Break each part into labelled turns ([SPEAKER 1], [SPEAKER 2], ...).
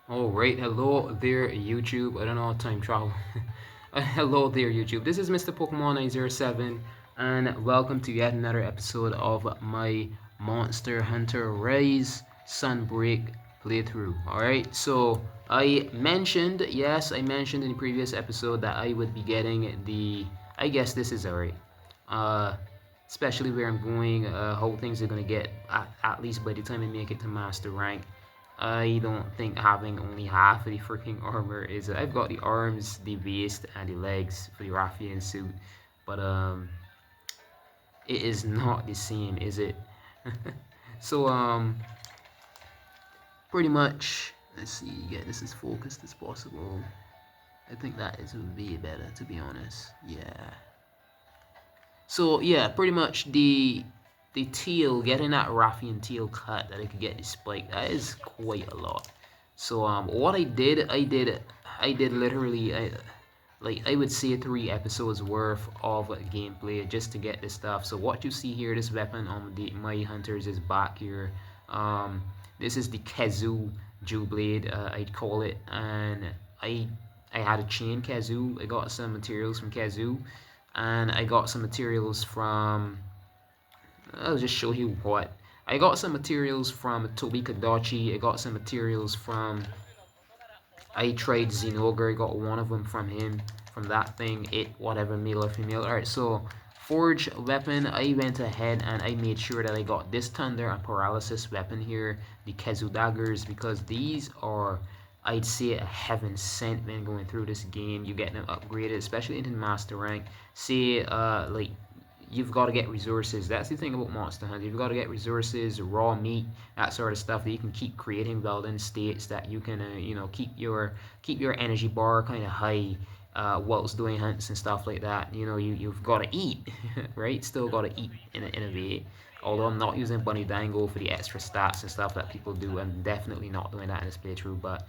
[SPEAKER 1] Alright, hello there YouTube. I don't know time travel. Hello there YouTube. This is Mr. Pokemon 907 and welcome to yet another episode of my Monster Hunter Rise Sunbreak playthrough. Alright, so I mentioned, yes, I mentioned in the previous episode that I would be getting the, I guess this is alright. Uh, Especially where I'm going, how things are gonna get at least by the time I make it to master rank. I don't think having only half of the freaking armor is. I've got the arms, the waist, and the legs for the Raffian suit, but it is not the same, is it? So pretty much. Let's see. Yeah, this is focused as possible. I think that is way better, to be honest. Yeah. So yeah, pretty much the teal, getting that Raffian teal cut that I could get the spike, that is quite a lot. So what I did literally, like I would say 3 episodes worth of gameplay just to get this stuff. So what you see here, this weapon on my hunters is back here. This is the Kazoo Jew blade, I'd call it, and I I had a chain Kazoo. I got some materials from Kazoo, and I got some materials from. I'll just show you what. I got some materials from Tobi Kadachi. I got some materials from. I tried Zinogre. I got one of them from him. From that thing. It whatever, male or female. Alright, so forge weapon. I went ahead and I made sure that I got this thunder and paralysis weapon here. The Kazoo daggers, because these are, I'd say, a heaven sent when going through this game. You get them upgraded, especially into master rank. Say, like, you've got to get resources. That's the thing about Monster Hunter. You've got to get resources, raw meat, that sort of stuff that you can keep creating welding states that you can, keep your energy bar kind of high. Whilst doing hunts and stuff like that, you've got to eat, right? Still got to eat in a way. Although I'm not using Bunny Dango for the extra stats and stuff that people do, I'm definitely not doing that in this playthrough. But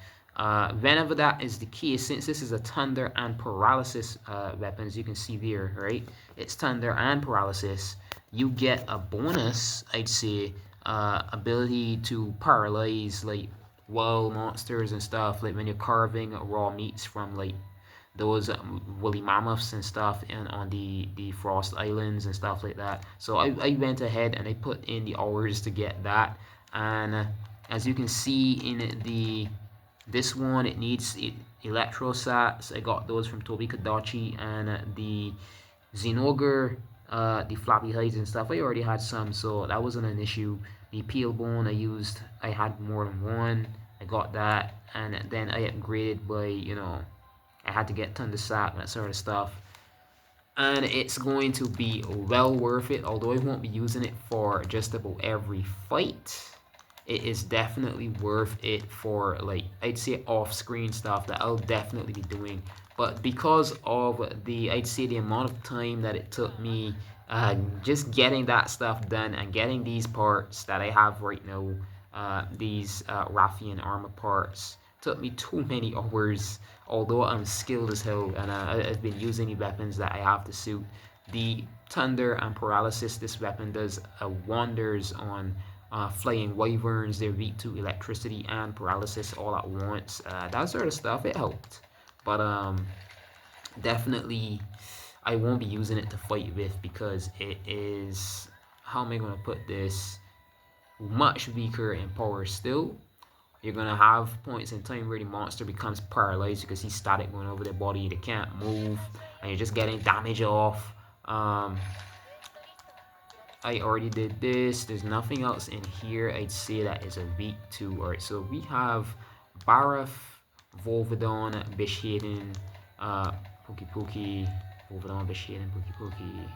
[SPEAKER 1] whenever that is the case, since this is a Thunder and Paralysis weapon, as you can see there, right? It's Thunder and Paralysis. You get a bonus, I'd say, ability to paralyze, like, wild monsters and stuff, like when you're carving raw meats from, like, those woolly mammoths and stuff and on the frost islands and stuff like that. So I went ahead and I put in the hours to get that, and as you can see in this one, it needs electrosats. I got those from Tobi Kadachi, and the Zinogre, the floppy hides and stuff, I already had some, so that wasn't an issue. The peel bone I had more than one. I got that, and then I upgraded by, I had to get Thunder Sap, that sort of stuff. And it's going to be well worth it, although I won't be using it for just about every fight. It is definitely worth it for, like, I'd say off-screen stuff that I'll definitely be doing. But because of I'd say the amount of time that it took me just getting that stuff done and getting these parts that I have right now, these Raffian armor parts, took me too many hours. Although I'm skilled as hell and I've been using the weapons that I have to suit. The Thunder and Paralysis, this weapon does wonders on flying wyverns. They're weak to electricity and paralysis all at once. That sort of stuff, it helped. But definitely I won't be using it to fight with, because it is, how am I going to put this, much weaker in power still. You're going to have points in time where the monster becomes paralyzed because he's static going over their body. They can't move, and you're just getting damage off. I already did this. There's nothing else in here I'd say that is a weak to. Alright, so we have Barroth, Volvidon, Bishaten, Pukei, Volvidon, Bishaten, Pukei.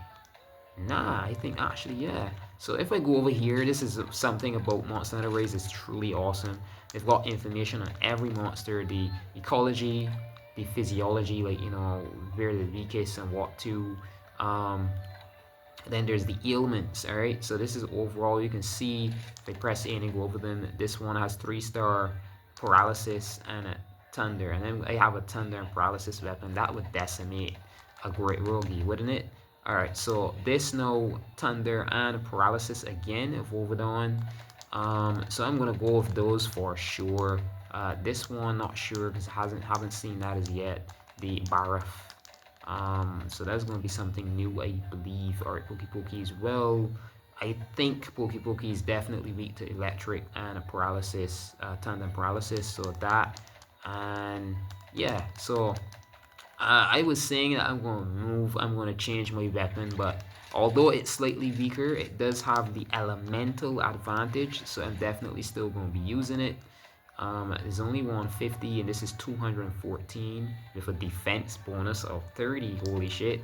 [SPEAKER 1] Nah, I think actually, yeah. So if I go over here, this is something about Monster Hunter Rise is truly awesome. They've got information on every monster, the ecology, the physiology, like, where the weakest and what to. Then there's the ailments, alright? So this is overall, you can see, if I press A and go over them, this one has 3-star paralysis and a thunder. And then I have a thunder and paralysis weapon. That would decimate a great rogie, wouldn't it? Alright, so this now, thunder and paralysis again, Volvidon. So I'm gonna go with those for sure. This one, not sure because I haven't seen that as yet. The Barroth. So that's going to be something new, I believe. Alright, Pukei as well. I think Pukei is definitely weak to electric and a paralysis, tandem paralysis. So that, and yeah, so I was saying that I'm going to change my weapon, but although it's slightly weaker, it does have the elemental advantage, so I'm definitely still going to be using it. There's only 150, and this is 214 with a defense bonus of 30. Holy shit.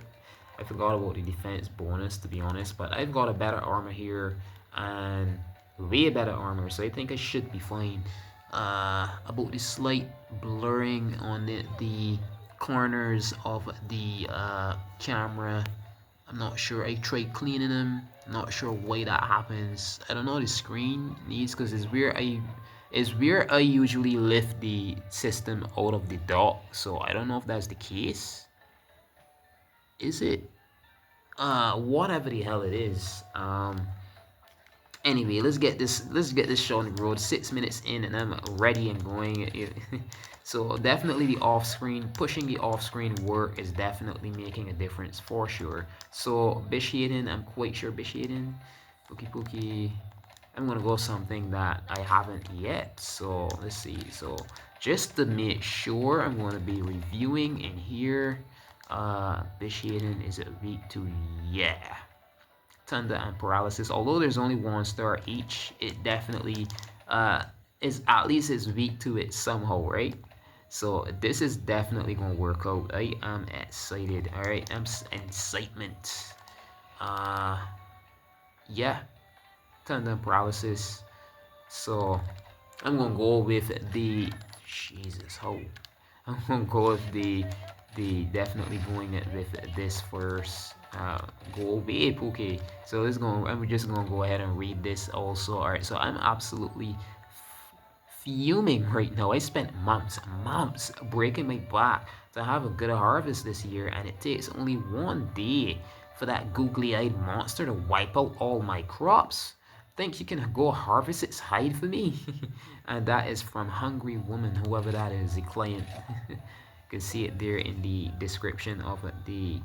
[SPEAKER 1] I forgot about the defense bonus, to be honest, but I've got a better armor here, and way better armor, so I think I should be fine. About the slight blurring on the corners of the camera, I'm not sure. I tried cleaning them, not sure why that happens. I don't know, the screen needs, because it's where I usually lift the system out of the dock, so I don't know if that's the case. Is it? Whatever the hell it is. Anyway, let's get this show on the road. 6 minutes in and I'm ready and going. So definitely the off-screen, pushing the off-screen work is definitely making a difference for sure. So Bishaten, I'm quite sure Bishaten, Pukei. I'm gonna go something that I haven't yet. So let's see. So just to make sure, I'm gonna be reviewing in here. Bishaten is it weak to, yeah, Thunder and Paralysis. Although there's only 1 star each, it definitely is at least is weak to it somehow, right? So this is definitely gonna work out. I am excited. All right, I'm excitement. Yeah, Thunder and Paralysis. So I'm gonna go with the Jesus. How I'm gonna go with the definitely going with this first. Go away, Pukei. So I'm just gonna go ahead and read this also. All right. So I'm absolutely fuming right now. I spent months breaking my back to have a good harvest this year, and it takes only 1 day for that googly-eyed monster to wipe out all my crops. Think you can go harvest its hide for me? And that is from Hungry Woman, whoever that is, the client. You can see it there in the description of the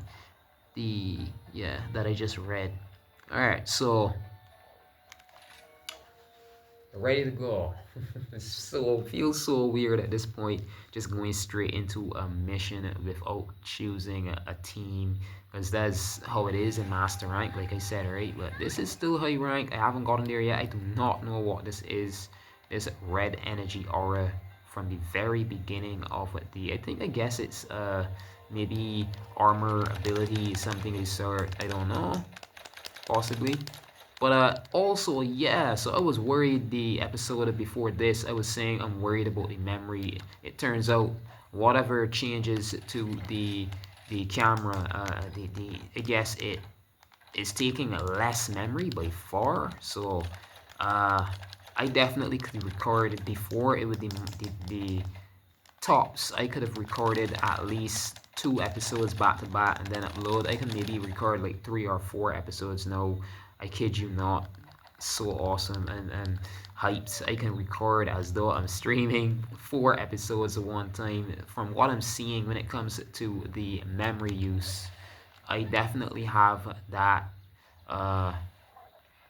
[SPEAKER 1] yeah, that I just read. All right, so ready to go. So feels so weird at this point, just going straight into a mission without choosing a team, because that's how it is in master rank, like I said, right? But this is still high rank. I haven't gotten there yet. I do not know what this is. This red energy aura from the very beginning of I guess it's maybe armor ability, something of the sort. I don't know, possibly. But also, yeah, so I was worried the episode before this, I was saying I'm worried about the memory. It turns out whatever changes to the camera, I guess it is taking less memory by far. So I definitely could record before it with the tops. I could have recorded at least 2 episodes back to back and then upload. I can maybe record like 3 or 4 episodes now. I kid you not. So awesome and hyped. I can record as though I'm streaming 4 episodes at one time. From what I'm seeing when it comes to the memory use, I definitely have that.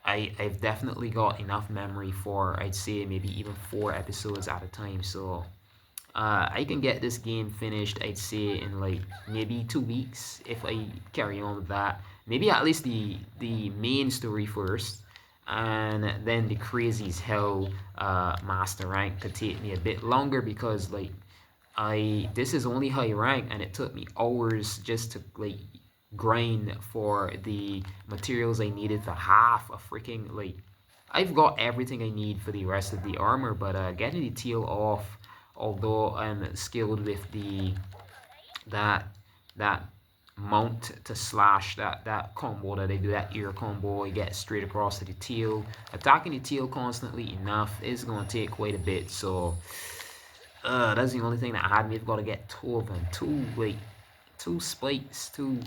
[SPEAKER 1] I've definitely got enough memory for, I'd say, maybe even 4 episodes at a time. So I can get this game finished, I'd say, in like maybe 2 weeks if I carry on with that. Maybe at least the main story first, and then the crazy as hell master rank could take me a bit longer, because like this is only high rank and it took me hours just to like grind for the materials I needed for half a freaking, like, I've got everything I need for the rest of the armor, but getting the tail off, although I'm skilled with that mount to slash, that combo that they do, that ear combo, I get straight across to the tail. Attacking the tail constantly enough is going to take quite a bit, so that's the only thing that I had. We've got to get 2 of them, 2 spikes, 2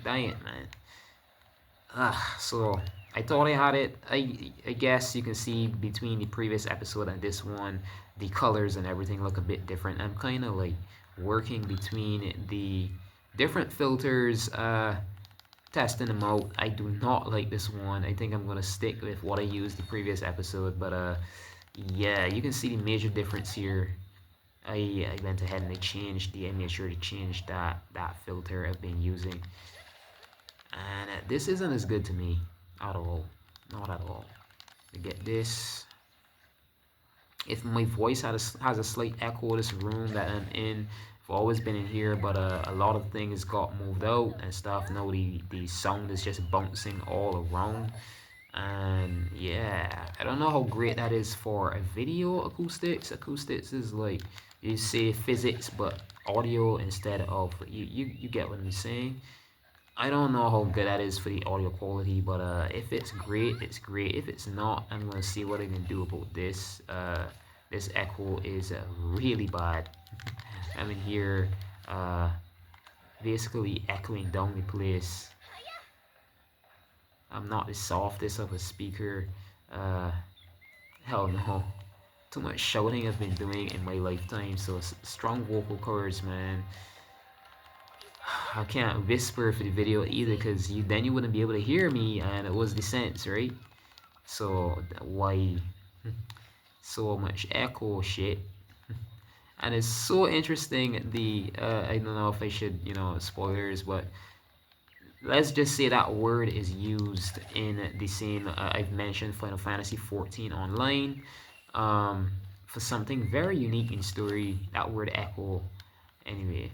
[SPEAKER 1] diet, man. So I thought I had it. I guess you can see between the previous episode and this one, the colors and everything look a bit different. I'm kind of like working between the different filters, testing them out. I do not like this one. I think I'm gonna stick with what I used the previous episode, but yeah, you can see the major difference here. I went ahead and I made sure to change that filter I've been using, and this isn't as good to me at all, not at all. I get this. If my voice has a slight echo, this room that I'm in, I've always been in here, but a lot of things got moved out and stuff. Now the sound is just bouncing all around, and yeah, I don't know how great that is for a video acoustics. Acoustics is like you say physics, but audio instead of you get what I'm saying. I don't know how good that is for the audio quality, but if it's great, it's great. If it's not, I'm gonna see what I can do about this. This echo is really bad. I'm in here, basically echoing down the place. I'm not the softest of a speaker. Hell no. Too much shouting I've been doing in my lifetime, so strong vocal cords, man. I can't whisper for the video either, because then you wouldn't be able to hear me, and it was the sense, right? So why so much echo shit? And it's so interesting. I don't know if I should, spoilers, but let's just say that word is used in the same. I've mentioned Final Fantasy 14 online, for something very unique in story. That word echo. Anyway,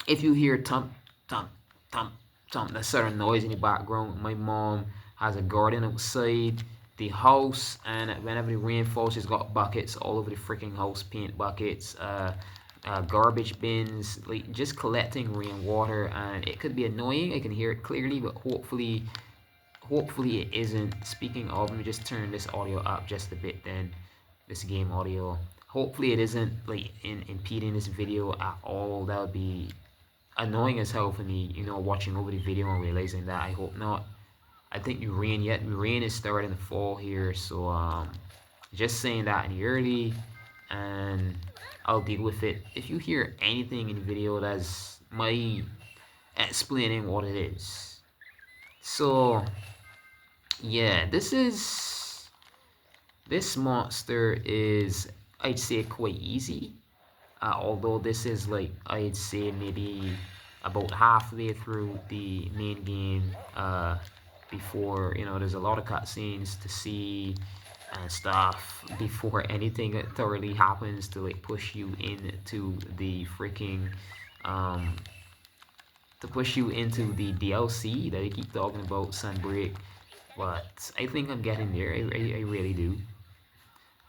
[SPEAKER 1] if you hear thump, thump, thump, thump, that sort of noise in the background, my mom has a garden outside the house, and whenever the rain falls, she's got buckets all over the freaking house, paint buckets, garbage bins, like just collecting rainwater, and it could be annoying. I can hear it clearly, but hopefully it isn't. Speaking of, let me just turn this audio up just a bit then, this game audio. Hopefully it isn't like impeding this video at all. That would be annoying as hell for me, watching over the video and realizing that. I hope not. I think the rain is starting to fall here, so just saying that in the early, and I'll deal with it. If you hear anything in the video, that's my explaining what it is. So yeah, this monster is, I'd say, quite easy. Although this is like, I'd say maybe about halfway through the main game, before, there's a lot of cutscenes to see and stuff before anything thoroughly happens to like push you into the freaking DLC that I keep talking about, Sunbreak. But I think I'm getting there. I really do.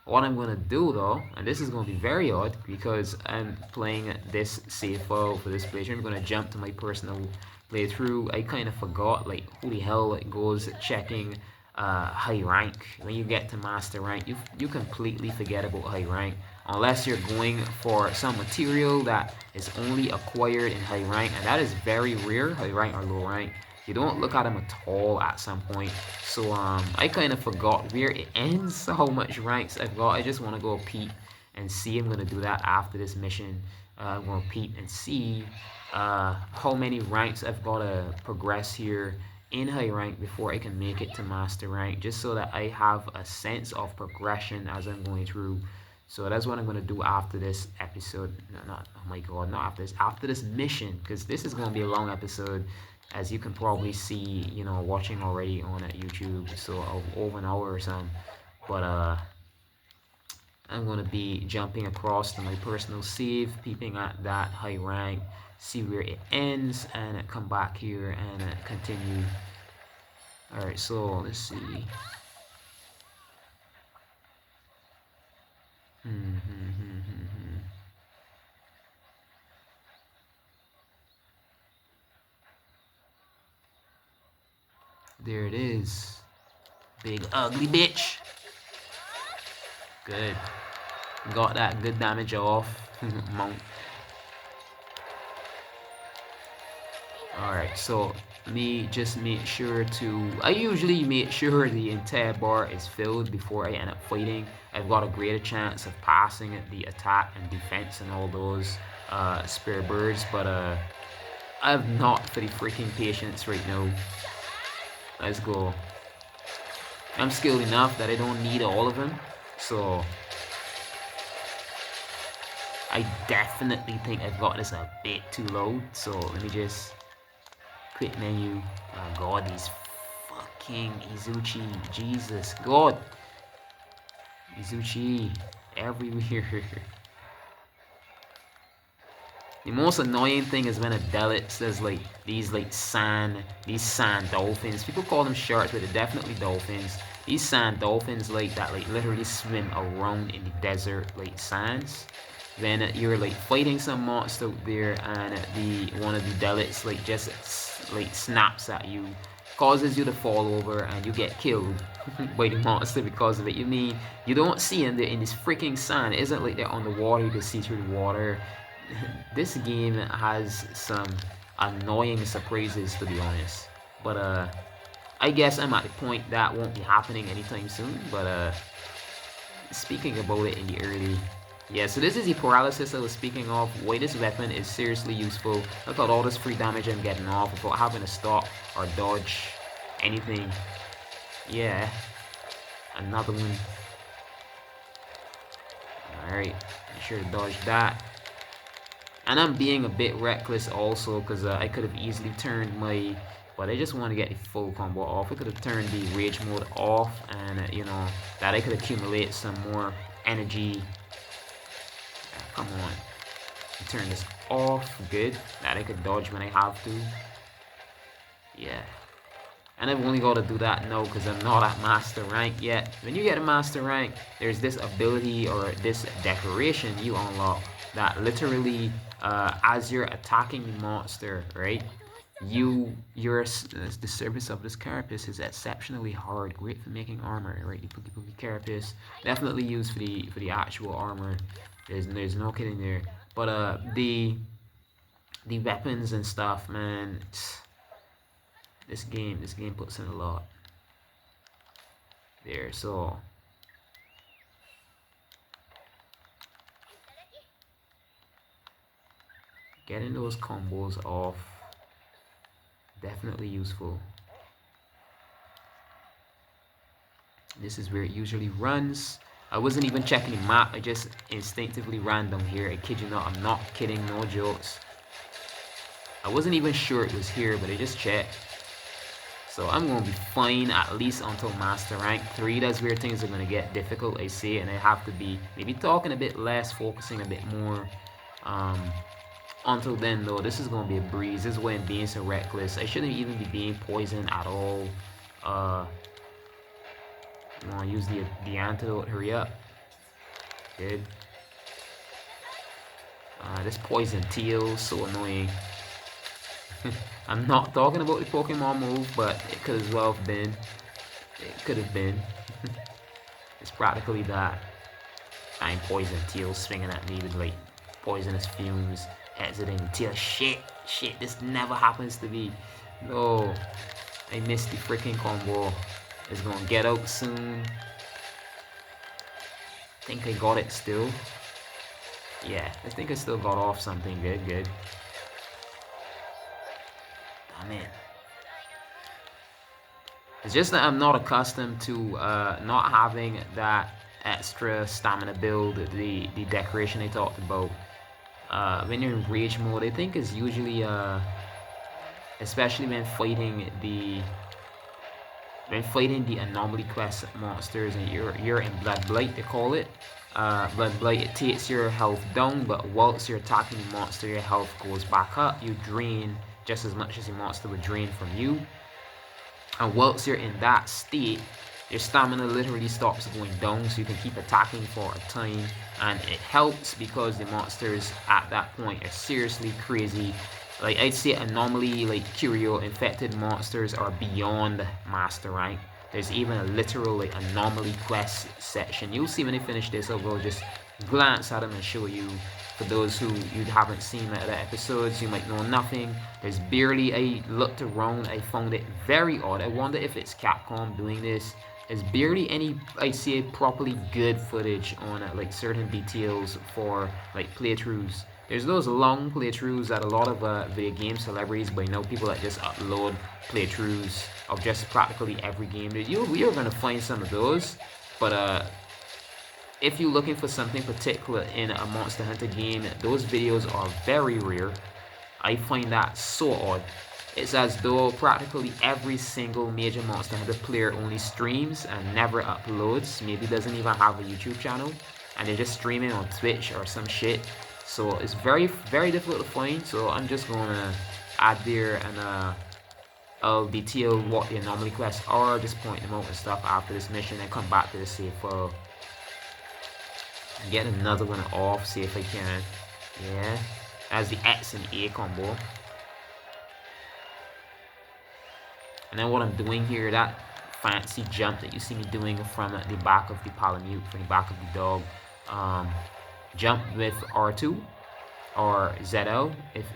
[SPEAKER 1] What I'm gonna do though, and this is gonna be very odd because I'm playing this save file for this playthrough, I'm gonna jump to my personal playthrough. I kind of forgot like who the hell goes checking high rank. When you get to master rank, you completely forget about high rank unless you're going for some material that is only acquired in high rank, and that is very rare, high rank or low rank. You don't look at them at all at some point. So I kind of forgot where it ends, how much ranks I've got. I just want to go peep and see. I'm going to do that after this mission. I'm going to peep and see how many ranks I've got to progress here in high rank before I can make it to master rank, just so that I have a sense of progression as I'm going through. So that's what I'm going to do after this episode. Oh my god, not after this mission, because this is going to be a long episode, as you can probably see, watching already on YouTube, so over an hour or something. But I'm gonna be jumping across to my personal save, peeping at that high rank, see where it ends, and come back here and continue. Alright, so let's see. There it is. Big ugly bitch. Good. Got that good damage off. Monk. Alright, so me just make sure to, I usually make sure the entire bar is filled before I end up fighting. I've got a greater chance of passing the attack and defense and all those spare birds, but I have not for the freaking patience right now. Let's go. I'm skilled enough that I don't need all of them, so I definitely think I've got this a bit too low. So let me just quick menu. Oh god, these fucking Izuchi. Jesus god. Izuchi everywhere. The most annoying thing is when a Delit says like these sand dolphins. People call them sharks, but they're definitely dolphins. These sand dolphins like that like literally swim around in the desert like sands. Then you're like fighting some monster out there, and one of the Delits like just like snaps at you, causes you to fall over, and you get killed by the monster because of it. You mean you don't see them, they're in this freaking sand. It isn't like they're on the water, you can see through the water. This game has some annoying surprises, to be honest. But I guess I'm at the point that won't be happening anytime soon. But speaking about it in the early, yeah, so this is the paralysis I was speaking of. Why this weapon is seriously useful. Look at all this free damage I'm getting off without having to stop or dodge anything. Yeah, another one. Alright, make sure to dodge that. And I'm being a bit reckless also, because I could have easily turned my, but I just want to get the full combo off. I could have turned the rage mode off, and you know, that I could accumulate some more energy. Come on, turn this off. Good, that I could dodge when I have to. Yeah, and I've only got to do that now because I'm not at master rank yet. When you get a master rank, there's this ability or this decoration you unlock that literally, as you're attacking the monster, right? The surface of this carapace is exceptionally hard, great for making armor, right? The Pukei carapace definitely used for the actual armor. There's no kidding there. But the weapons and stuff, man. This game puts in a lot. There, so getting those combos off, definitely useful. This is where it usually runs. I wasn't even checking the map, I just instinctively ran down here. I kid you not, I'm not kidding, no jokes. I wasn't even sure it was here, but I just checked. So I'm going to be fine at least until master rank 3. That's where things are going to get difficult, I say, and I have to be maybe talking a bit less, focusing a bit more. Until then though, this is going to be a breeze. This is why I'm being so reckless. I shouldn't even be being poisoned at all. You want to use the antidote, hurry up. Good. This poison teal, so annoying. I'm not talking about the Pokemon move, but it could as well have been. It could have been. It's practically that. I'm poison teal swinging at me with like poisonous fumes, exiting teal. Shit, this never happens to me. No, I missed the freaking combo. It's gonna get out soon. I think I got it still. Yeah, I think I still got off something. Good. Damn it. It's just that I'm not accustomed to not having that extra stamina build, the decoration I talked about. When you're in rage mode, I think is usually especially when fighting the anomaly quest monsters, and you're in Blood Blight, they call it. Blood Blight, it takes your health down, but whilst you're attacking the monster, your health goes back up. You drain just as much as the monster would drain from you. And whilst you're in that state, your stamina literally stops going down, so you can keep attacking for a time. And it helps because the monsters at that point are seriously crazy. Like, I'd say anomaly, like Curio infected monsters are beyond master rank. There's even a literal like anomaly quest section. You'll see when I finish this, I will just glance at them and show you For those who you haven't seen the episodes, you might know nothing. There's barely, I looked around, I found it very odd. I wonder if it's Capcom doing this. There's barely any, I'd say, properly good footage on like certain details for like playthroughs. There's those long playthroughs that a lot of video game celebrities, but you know, people that just upload playthroughs of just practically every game. You're gonna find some of those, but if you're looking for something particular in a Monster Hunter game, those videos are very rare. I find that so odd. It's as though practically every single major Monster Hunter player only streams and never uploads, maybe doesn't even have a YouTube channel, and they're just streaming on Twitch or some shit. So it's very, very difficult to find, so I'm just gonna add there and I'll detail what the anomaly quests are, just point them out and stuff after this mission and come back to the save file. Get another one off, see if I can. Yeah, as the X and A combo. And then what I'm doing here, that fancy jump that you see me doing from the back of the Palamute, from the back of the dog, jump with R2 or ZL if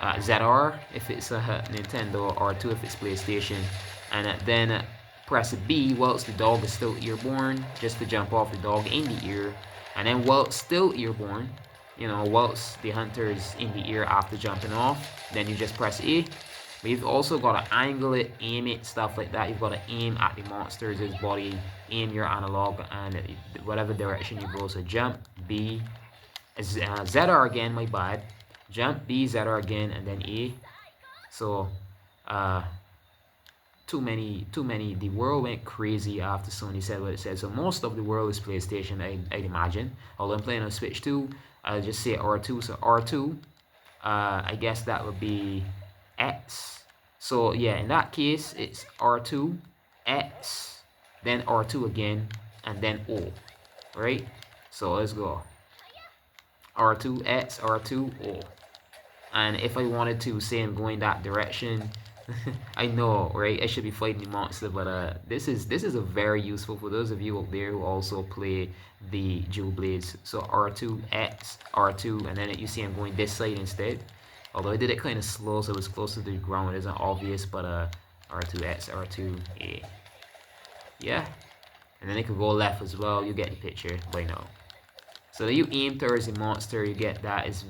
[SPEAKER 1] ZR if it's a Nintendo, R2 if it's PlayStation, and then press B whilst the dog is still airborne, just to jump off the dog in the air, and then whilst still airborne, you know, whilst the hunter is in the air after jumping off, then you just press A. But you've also got to angle it, aim it, stuff like that. You've got to aim at the monster's body, aim your analog, and whatever direction you go. So jump, B, ZR again, my bad. Jump, B, ZR again, and then A. So, too many. The world went crazy after Sony said what it said. So most of the world is PlayStation, I'd imagine. Although I'm playing on Switch too, I'll just say R2. So R2, I guess that would be X. So yeah, in that case, it's R2, X, then R2 again, and then O, right? So let's go. R2, X, R2, O. And if I wanted to say I'm going that direction, I know, right? I should be fighting the monster, but this is a very useful for those of you out there who also play the dual blades. So R2, X, R2, and then you see I'm going this side instead. Although I did it kind of slow, so it was closer to the ground. It isn't obvious, but R2X, R2A. Yeah. And then it could go left as well. You get the picture by now. So you aim towards the monster, you get that. It's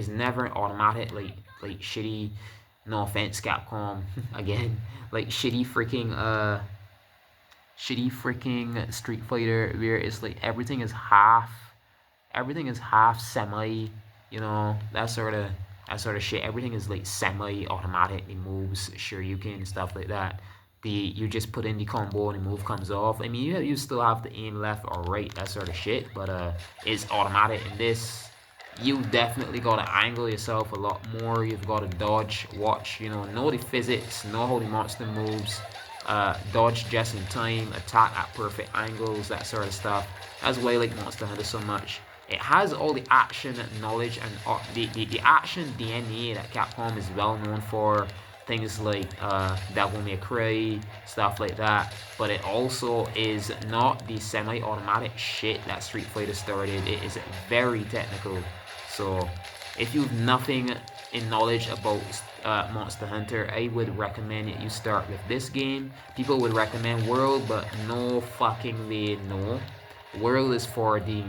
[SPEAKER 1] never automatic, like shitty, no offense Capcom, again, like shitty freaking Street Fighter, where it's like everything is half semi, you know, that sort of shit. Everything is like semi-automatic. The moves, sure you can, stuff like that. You just put in the combo and the move comes off. I mean, you still have to aim left or right, that sort of shit, but it's automatic in this. You definitely gotta angle yourself a lot more. You've got to dodge, watch, you know the physics, know how the monster moves, dodge just in time, attack at perfect angles, that sort of stuff. That's why I like Monster Hunter so much. It has all the action knowledge and the action DNA that Capcom is well known for. Things like Devil May Cry, stuff like that. But it also is not the semi-automatic shit that Street Fighter started. It is very technical. So if you have nothing in knowledge about Monster Hunter, I would recommend you start with this game. People would recommend World, but no fucking way, no. World is for the,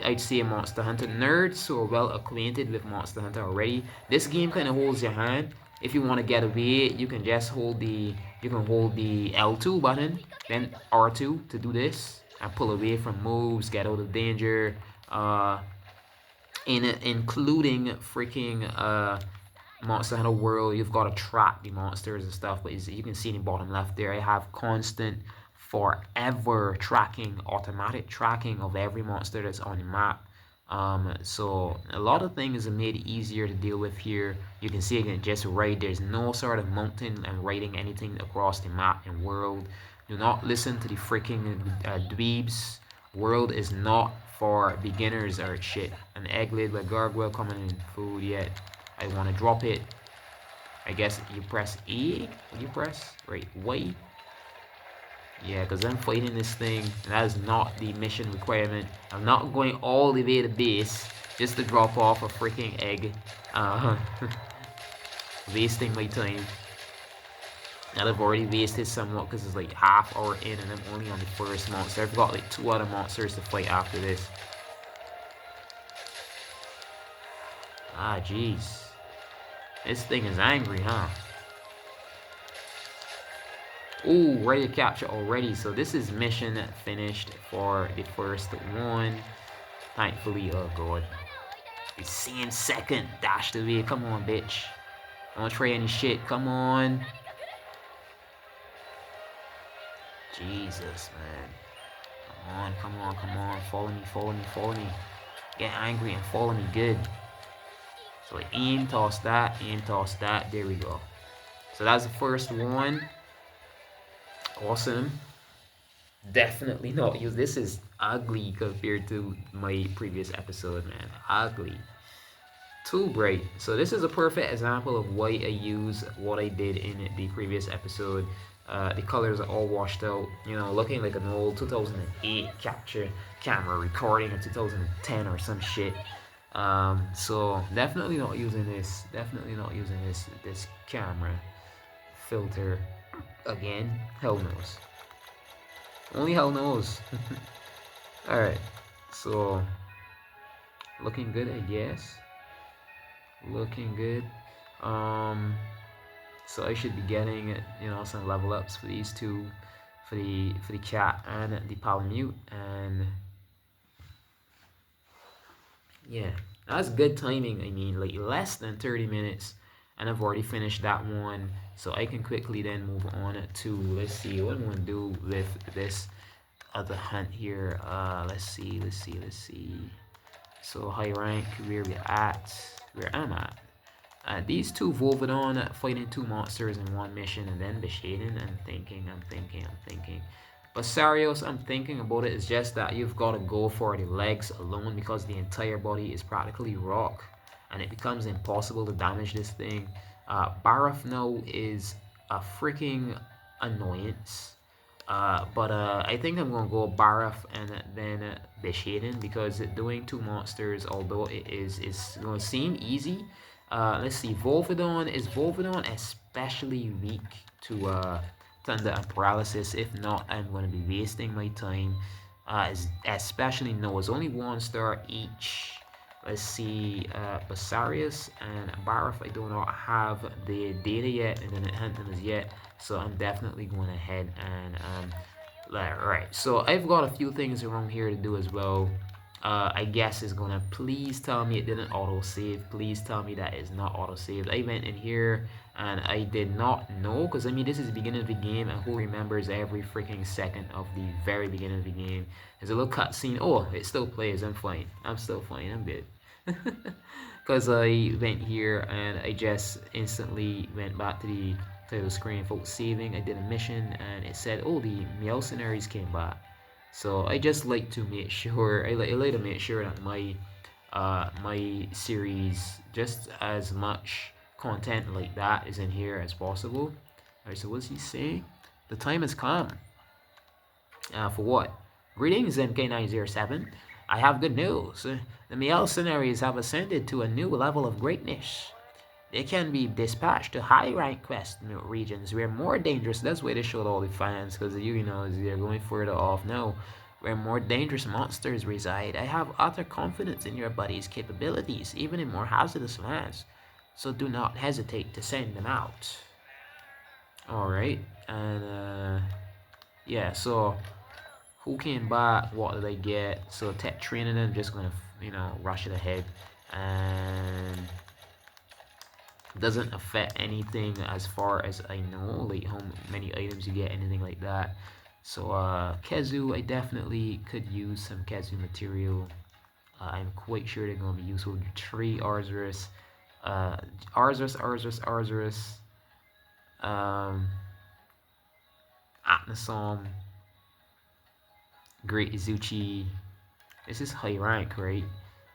[SPEAKER 1] I'd say, Monster Hunter nerds who are well acquainted with Monster Hunter already. This game kind of holds your hand. If you want to get away, you can just hold the L2 button, then R2 to do this and pull away from moves, get out of danger, including freaking Monster Hunter World. You've got to track the monsters and stuff, but you can see in the bottom left there, I have constant forever tracking, automatic tracking of every monster that's on the map. So a lot of things are made easier to deal with here. You can see again, just right, there's no sort of mountain and writing anything across the map in World. Do not listen to the freaking dweebs. World is not for beginners or shit. An egg laid by gargoyle coming in food yet. I want to drop it. I guess you press E. What do you press? Right, Y. Yeah, because I'm fighting this thing, and that is not the mission requirement. I'm not going all the way to base just to drop off a freaking egg. Wasting my time. And I've already wasted somewhat because it's like half hour in and I'm only on the first monster. I've got like 2 other monsters to fight after this. Ah, jeez. This thing is angry, huh? Ooh, ready to capture already. So this is mission finished for the first one. Thankfully, oh god. The same second dashed away. Come on, bitch. Don't try any shit. Come on. Jesus, man. Come on, come on, come on. Follow me, follow me, follow me. Get angry and follow me good. So aim, toss that, aim, toss that. There we go. So that's the first one. Awesome. Definitely not use. This is ugly compared to my previous episode, man. Ugly. Too bright. So this is a perfect example of why I use what I did in the previous episode. The colors are all washed out, you know, looking like an old 2008 capture camera recording in 2010 or some shit. So definitely not using this. Definitely not using this camera filter again. Hell knows. Only hell knows. Alright, so looking good, I guess. Looking good. So I should be getting, you know, some level ups for these two, for the cat and the palamute, and yeah, that's good timing. I mean, like less than 30 minutes, and I've already finished that one, so I can quickly then move on to, let's see what I'm gonna do with this other hunt here. Let's see. So high rank, where we at? Where am I at? These two Volvidon fighting 2 monsters in 1 mission, and then Bishaten. I'm thinking. Basarios, I'm thinking about it. It's just that you've got to go for the legs alone because the entire body is practically rock, and it becomes impossible to damage this thing. Barroth now is a freaking annoyance. But I think I'm gonna go Barroth and then Bishaten, because doing 2 monsters, although it is gonna seem easy. Let's see, Volvidon is especially weak to Thunder and Paralysis. If not, I'm gonna be wasting my time. Especially no, it's only 1 star each. Let's see, Basarius and Barroth, I do not have the data yet, and then Anthems yet, so I'm definitely going ahead and right. So I've got a few things around here to do as well. I guess it's gonna, please tell me it didn't auto save. Please tell me that it's not auto saved. I went in here and I did not know, because I mean this is the beginning of the game, and who remembers every freaking second of the very beginning of the game? There's a little cutscene. Oh, it still plays. I'm fine. I'm still fine. I'm good. Because I went here and I just instantly went back to the title screen without saving. I did a mission and it said, oh, the mercenaries came back. So I just like to make sure, I like to make sure that my my series, just as much content like that is in here as possible. Alright, so what's he saying? The time has come. For what? Greetings, MK907. I have good news. The mercenaries have ascended to a new level of greatness. They can be dispatched to high-rank quest regions where more dangerous, that's why they showed all the fans, because you know, they're going further off now, where more dangerous monsters reside. I have utter confidence in your buddy's capabilities, even in more hazardous lands, so do not hesitate to send them out. Alright, and yeah, so who came back, what did I get? So tech training, I'm just gonna, you know, rush it ahead, and doesn't affect anything as far as I know, like how many items you get, anything like that. So Kezu, I definitely could use some Kezu material. I'm quite sure they're gonna be useful. 3 Arzuros, Arzuros, Atnasom, Great Izuchi. This is high rank, right?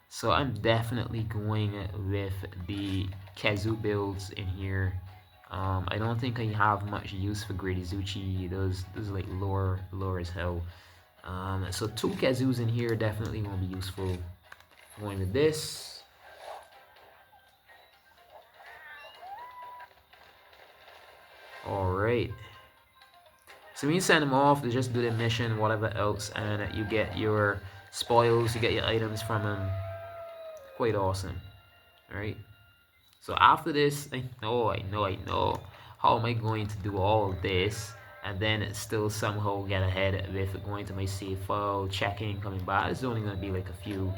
[SPEAKER 1] So I'm definitely going with the Kezu builds in here. I don't think I have much use for Great Izuchi. Those like lower as hell. So 2 Kezus in here definitely won't be useful. Going with this. Alright. So when you send them off, they just do the mission, whatever else, and you get your spoils, you get your items from them. Quite awesome. Alright. So after this, I know. How am I going to do all of this and then still somehow get ahead with going to my save file, checking, coming back? It's only going to be like a few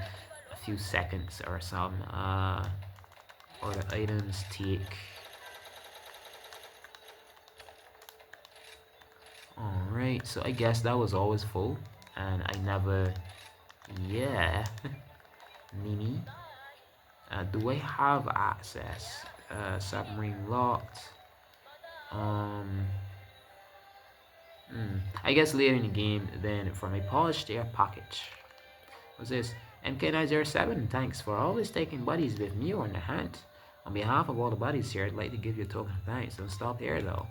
[SPEAKER 1] seconds or some. Order items, take. Alright, so I guess that was always full, and I never, yeah, Mimi. Do I have access? Submarine locked. I guess later in the game, then for my polished air package. What's this? MK907, thanks for always taking buddies with me on the hunt. On behalf of all the buddies here, I'd like to give you a token of thanks. Don't stop here though.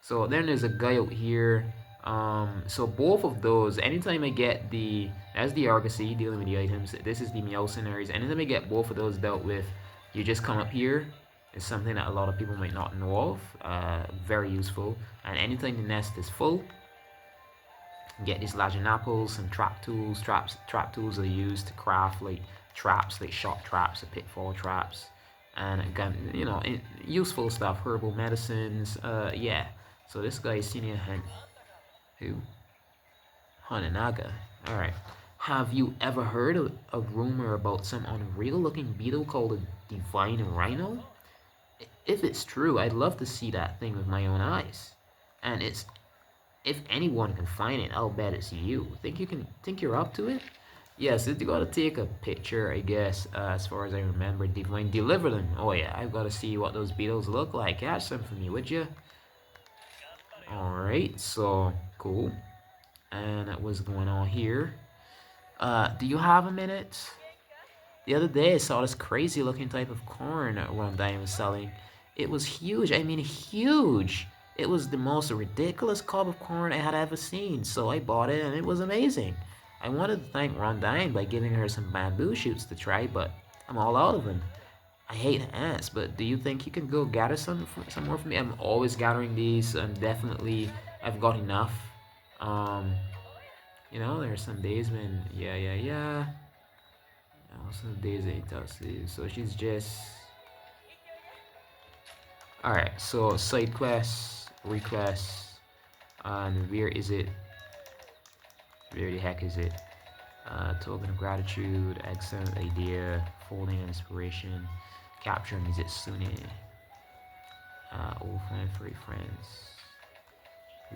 [SPEAKER 1] So then there's a guy out here. So both of those, anytime I get that's the Argosy dealing with the items. This is the Meowcenaries. Anytime I get both of those dealt with, you just come up here. It's something that a lot of people might not know of. Very useful. And anytime the nest is full, get these Legend apples and trap tools. Trap tools are used to craft like traps, like shock traps, or pitfall traps, and again, you know, useful stuff, herbal medicines. Yeah. So this guy is senior hunt. Who? Hananaga. All right. Have you ever heard of a rumor about some unreal-looking beetle called a divine rhino? If it's true, I'd love to see that thing with my own eyes. And if anyone can find it, I'll bet it's you. Think you're up to it? Yes, you gotta take a picture, I guess, as far as I remember. Divine, deliver them. Oh yeah, I've gotta see what those beetles look like. Catch some for me, would you? Alright, so cool. And what's going on here? Do you have a minute? The other day I saw this crazy looking type of corn Rondine was selling. It was huge. I mean huge. It was the most ridiculous cob of corn I had ever seen, so I bought it and it was amazing. I wanted to thank Rondine by giving her some bamboo shoots to try, but I'm all out of them. I hate ants, but do you think you can go gather some more for me? I'm always gathering these. I've got enough. You know, there are some days when, yeah. Also days I talk to you. So she's just... Alright, so side quests, requests, and where is it? Where the heck is it? Token of gratitude, excellent idea, folding inspiration, capturing is it Sune? Old friend, free friends.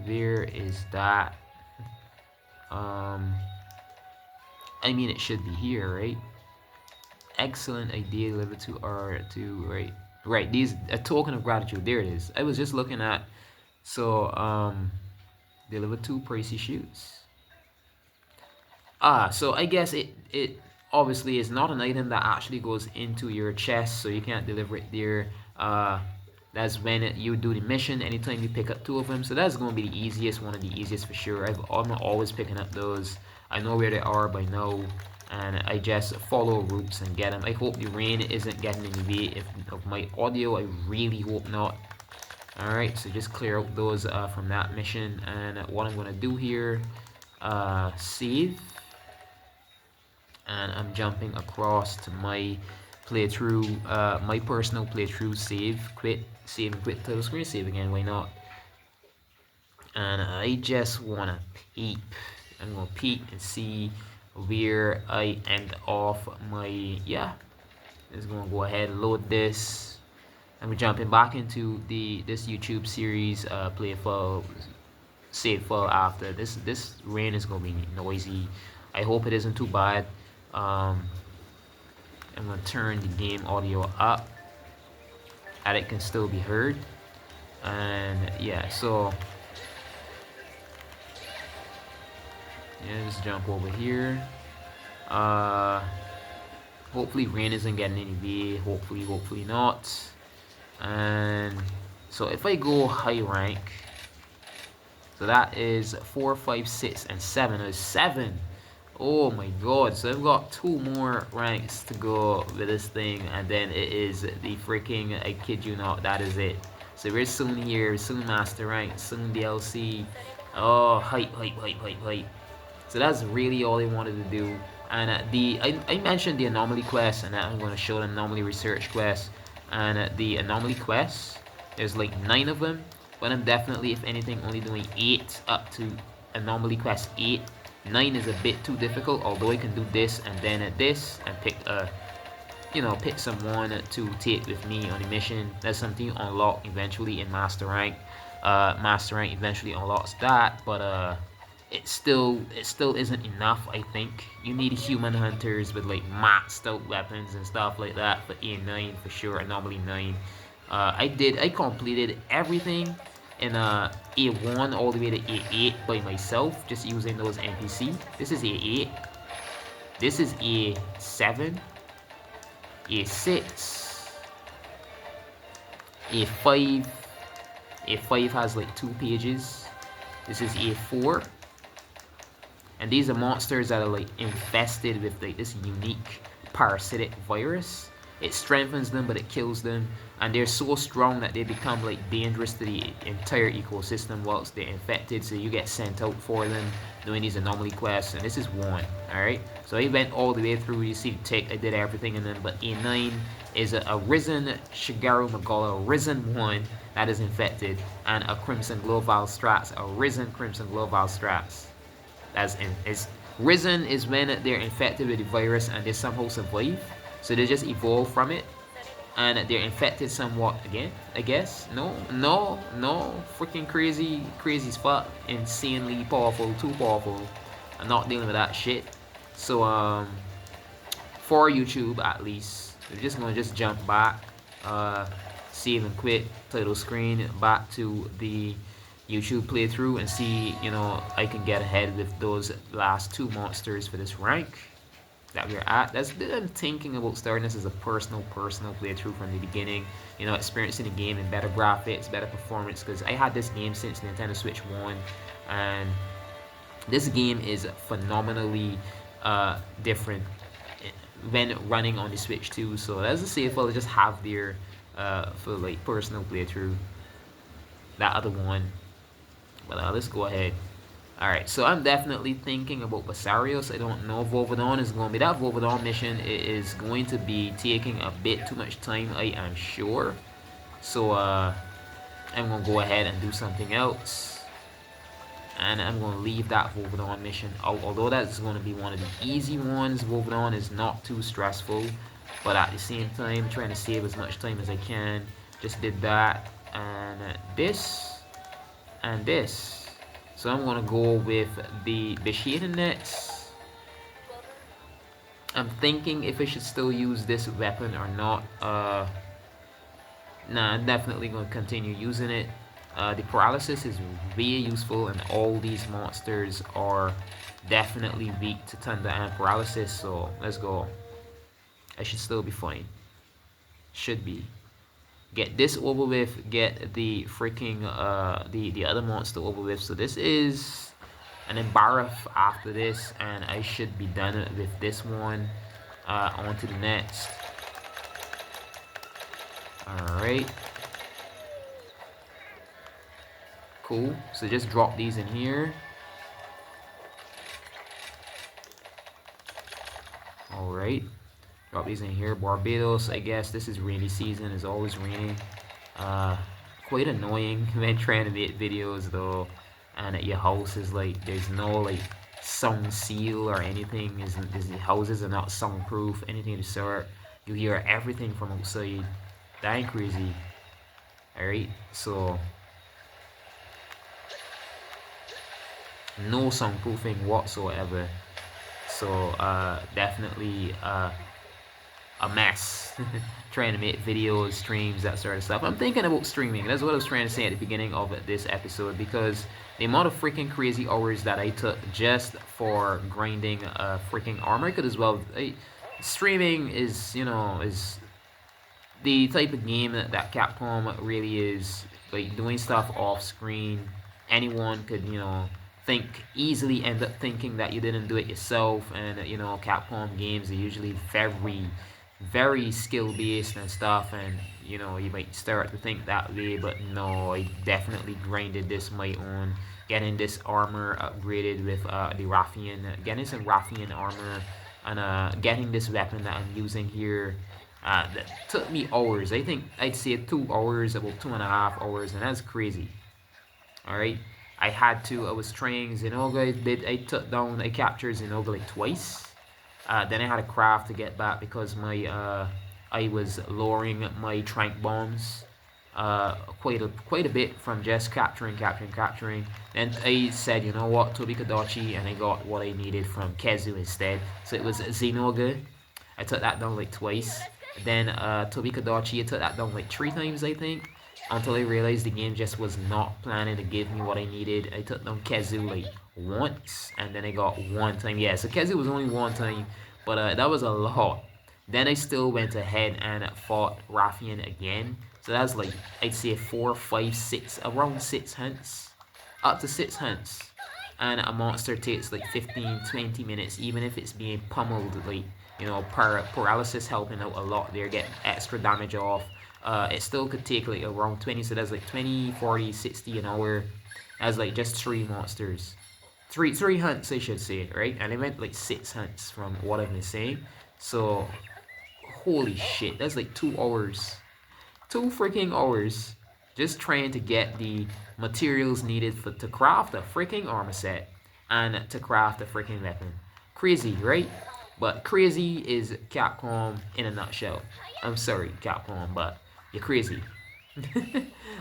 [SPEAKER 1] Where is that? I mean it should be here, right? Excellent idea delivered to R2, right, these a token of gratitude, there it is. I was just looking at, so deliver 2 pricey shoots. So I guess it obviously is not an item that actually goes into your chest, so you can't deliver it there. That's when you do the mission, anytime you pick up 2 of them. So that's going to be the easiest, one of the easiest for sure. I'm always picking up those. I know where they are by now, and I just follow routes and get them. I hope the rain isn't getting in the way of my audio. I really hope not. Alright, so just clear out those from that mission. And what I'm going to do here, save. And I'm jumping across to my playthrough, my personal playthrough, save and quit title screen, save again, why not? And I just want to peep. I'm going to peep and see where I end off my, yeah. Just going to go ahead and load this. And we're jumping back into this YouTube series, play file, save file after. This rain is going to be noisy. I hope it isn't too bad. I'm going to turn the game audio up and it can still be heard. And yeah, so yeah, just jump over here. Hopefully rain isn't getting any way. Hopefully not. And so if I go high rank, so that is 4, 5, 6, and 7. There's 7. Oh my god, so I've got 2 more ranks to go with this thing, and then it is the freaking, I kid you not, that is it. So we're soon here, soon master rank, soon DLC. Oh, hype, hype, hype, hype, hype. So that's really all I wanted to do. And I mentioned the anomaly quest, and now I'm going to show the anomaly research quest. And the anomaly quests, there's like 9 of them, but I'm definitely, if anything, only doing 8 up to anomaly quest 8. 9 is a bit too difficult, although I can do this and then this and pick pick someone to take with me on a mission. That's something you unlock eventually in master rank. Master rank eventually unlocks that, but it still isn't enough. I think you need human hunters with like maxed out weapons and stuff like that for A9 for sure. Anomaly 9. I completed everything in A1 all the way to A8 by myself, just using those NPC. This is A8. This is A7. A6. A5. A5 has like 2 pages. This is A4. And these are monsters that are like infested with like this unique parasitic virus. It strengthens them, but it kills them, and they're so strong that they become like dangerous to the entire ecosystem whilst they're infected. So you get sent out for them doing these anomaly quests, and this is 1. All right, so I went all the way through. You see the tick, I did everything in them. But A9 is a risen Shigaru Magala, risen 1 that is infected, and a Crimson Gloval Strats, a risen Crimson Gloval Strats. Risen is when they're infected with the virus and they somehow survive. So they just evolve from it, and they're infected somewhat again, I guess. No, freaking crazy as fuck, insanely powerful, too powerful. I'm not dealing with that shit. So for YouTube at least, we're just gonna jump back, save and quit, title screen, back to the YouTube playthrough and see, I can get ahead with those last 2 monsters for this rank that we're at. I'm thinking about starting this as a personal playthrough from the beginning, experiencing the game in better graphics, better performance, because I had this game since Nintendo Switch 1, and this game is phenomenally different when running on the Switch 2. So let's just say if I'll just have there for like personal playthrough that other one. But let's go ahead. Alright, so I'm definitely thinking about Basarios. I don't know if Volvadon is going to be. That Volvadon mission is going to be taking a bit too much time, I am sure. So, I'm going to go ahead and do something else. And I'm going to leave that Volvadon mission out. Although that's going to be one of the easy ones. Volvadon is not too stressful. But at the same time, trying to save as much time as I can. Just did that. And this. And this. So I'm going to go with the Bishaten next. I'm thinking if I should still use this weapon or not. Nah, I'm definitely going to continue using it. The paralysis is really useful, and all these monsters are definitely weak to thunder and paralysis. So let's go. I should still be fine. Should be. Get this over with, get the freaking the other monster over with. So this is an Barroth after this, and I should be done with this one. On to the next. Alright, cool. So just drop these in here. Alright, drop these in here. Barbados, I guess this is rainy season. It's always raining. Quite annoying when trying to make videos though, and your house is like, there's no like sound seal or anything. The houses are not soundproof, anything of the sort. You hear everything from outside. That ain't crazy. Alright, so no soundproofing whatsoever. So definitely a mess trying to make videos, streams, that sort of stuff. I'm thinking about streaming. That's what I was trying to say at the beginning of this episode, because the amount of freaking crazy hours that I took just for grinding freaking armor could as well. Streaming is, is the type of game that Capcom really is, like, doing stuff off screen. Anyone could, easily end up thinking that you didn't do it yourself. And you know, Capcom games are usually very skill based and stuff, and you know, you might start to think that way, but no, I definitely grinded this my own, getting this armor upgraded with the Raffian, getting some Raffian armor, and getting this weapon that I'm using here. That took me hours. I think I'd say 2 hours, about 2.5 hours, and that's crazy. Alright, I was trying Xenoga. I captured Xenoga like twice. Then I had a craft to get back because I was lowering my trank bombs quite a bit from just capturing. Then I said, you know what, Tobikadachi, and I got what I needed from Kezu instead. So it was Xenoga. I took that down like twice. Then Tobikadachi, I took that down like 3 times, I think, until I realized the game just was not planning to give me what I needed. I took down Kezu like once, and then I got 1 time. Yeah, so Kezu was only 1 time, but that was a lot. Then I still went ahead and fought Raffian again. So that's like, I'd say 4, 5, 6, around 6 hunts. Up to 6 hunts. And a monster takes like 15, 20 minutes, even if it's being pummeled, like, you know, paralysis helping out a lot there, getting extra damage off. It still could take like around 20, so that's like 20, 40, 60 an hour. That's like just 3 monsters. 3 hunts, I should say, right? And I went like 6 hunts from what I've been saying. So, holy shit, that's like 2 hours. 2 freaking hours just trying to get the materials needed to craft a freaking armor set and to craft a freaking weapon. Crazy, right? But crazy is Capcom in a nutshell. I'm sorry, Capcom, but you're crazy.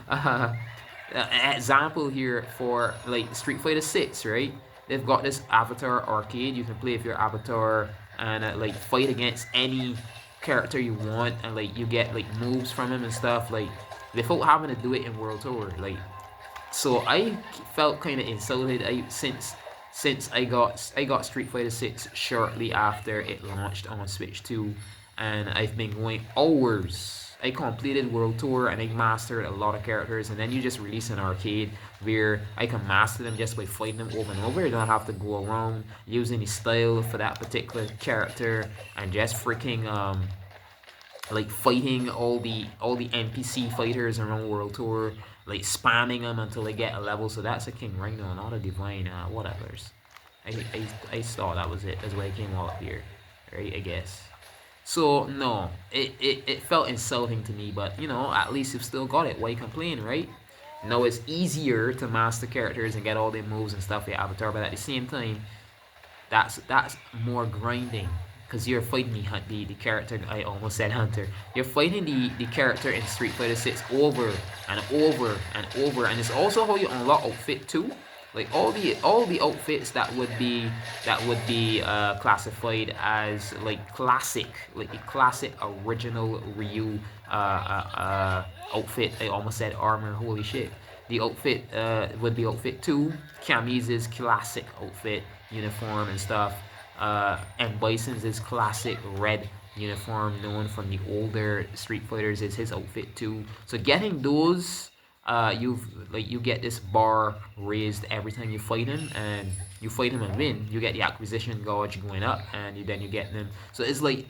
[SPEAKER 1] An example here for like Street Fighter 6, right? They've got this avatar arcade. You can play with your avatar and like fight against any character you want, and like you get like moves from him and stuff, like without having to do it in World Tour. Like, so I felt kind of insulted. Since I got Street Fighter 6 shortly after it launched on Switch 2, and I've been going hours. I completed World Tour and I mastered a lot of characters, and then you just release an arcade where I can master them just by fighting them over and over. I don't have to go around using the style for that particular character and just freaking like fighting all the NPC fighters around World Tour, like spamming them until I get a level. So that's a King Rhino, not a Divine, whatever's. I saw that was it. That's why I came all up here, right? I guess. So no, it felt insulting to me, but you know, at least you've still got it. Why complain, right? No, it's easier to master characters and get all their moves and stuff with Avatar, but at the same time, that's more grinding. Because you're fighting the character, I almost said Hunter. You're fighting the character in Street Fighter 6 over and over and over. And it's also how you unlock outfit too. Like all the outfits that would be classified as like classic, like the classic original Ryu outfit. I almost said armor, holy shit. The outfit would be outfit 2, Kami's classic outfit, uniform and stuff. And Bison's classic red uniform, known from the older Street Fighters, is his outfit too. So getting those, you get this bar raised every time you fight him, and you fight him and win. You get the acquisition gauge going up, and then you get them. So it's like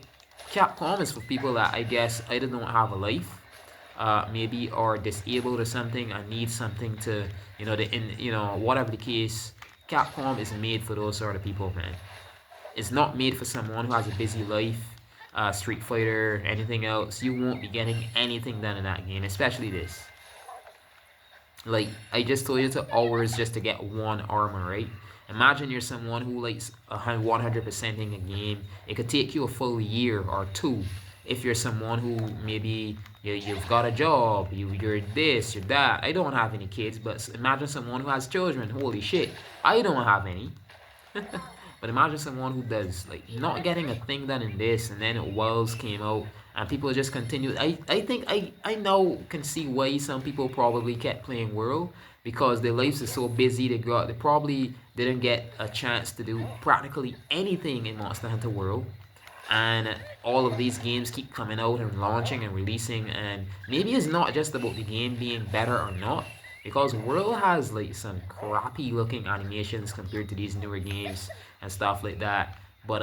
[SPEAKER 1] Capcom is for people that I guess either don't have a life, maybe are disabled or something, and need something to, whatever the case. Capcom is made for those sort of people, man. It's not made for someone who has a busy life, Street Fighter, anything else. You won't be getting anything done in that game, especially this. Like, I just told you, it took hours just to get 1 armor, right? Imagine you're someone who likes 100%ing a game. It could take you a full year or 2. If you're someone who maybe you've got a job, you're this, you're that. I don't have any kids, but imagine someone who has children. Holy shit, I don't have any. But imagine someone who does, like, not getting a thing done in this, and then Wells came out, and people just continued. I think I now can see why some people probably kept playing World, because their lives are so busy. They probably didn't get a chance to do practically anything in Monster Hunter World, and all of these games keep coming out and launching and releasing, and maybe it's not just about the game being better or not. because World has like some crappy looking animations compared to these newer games and stuff like that. But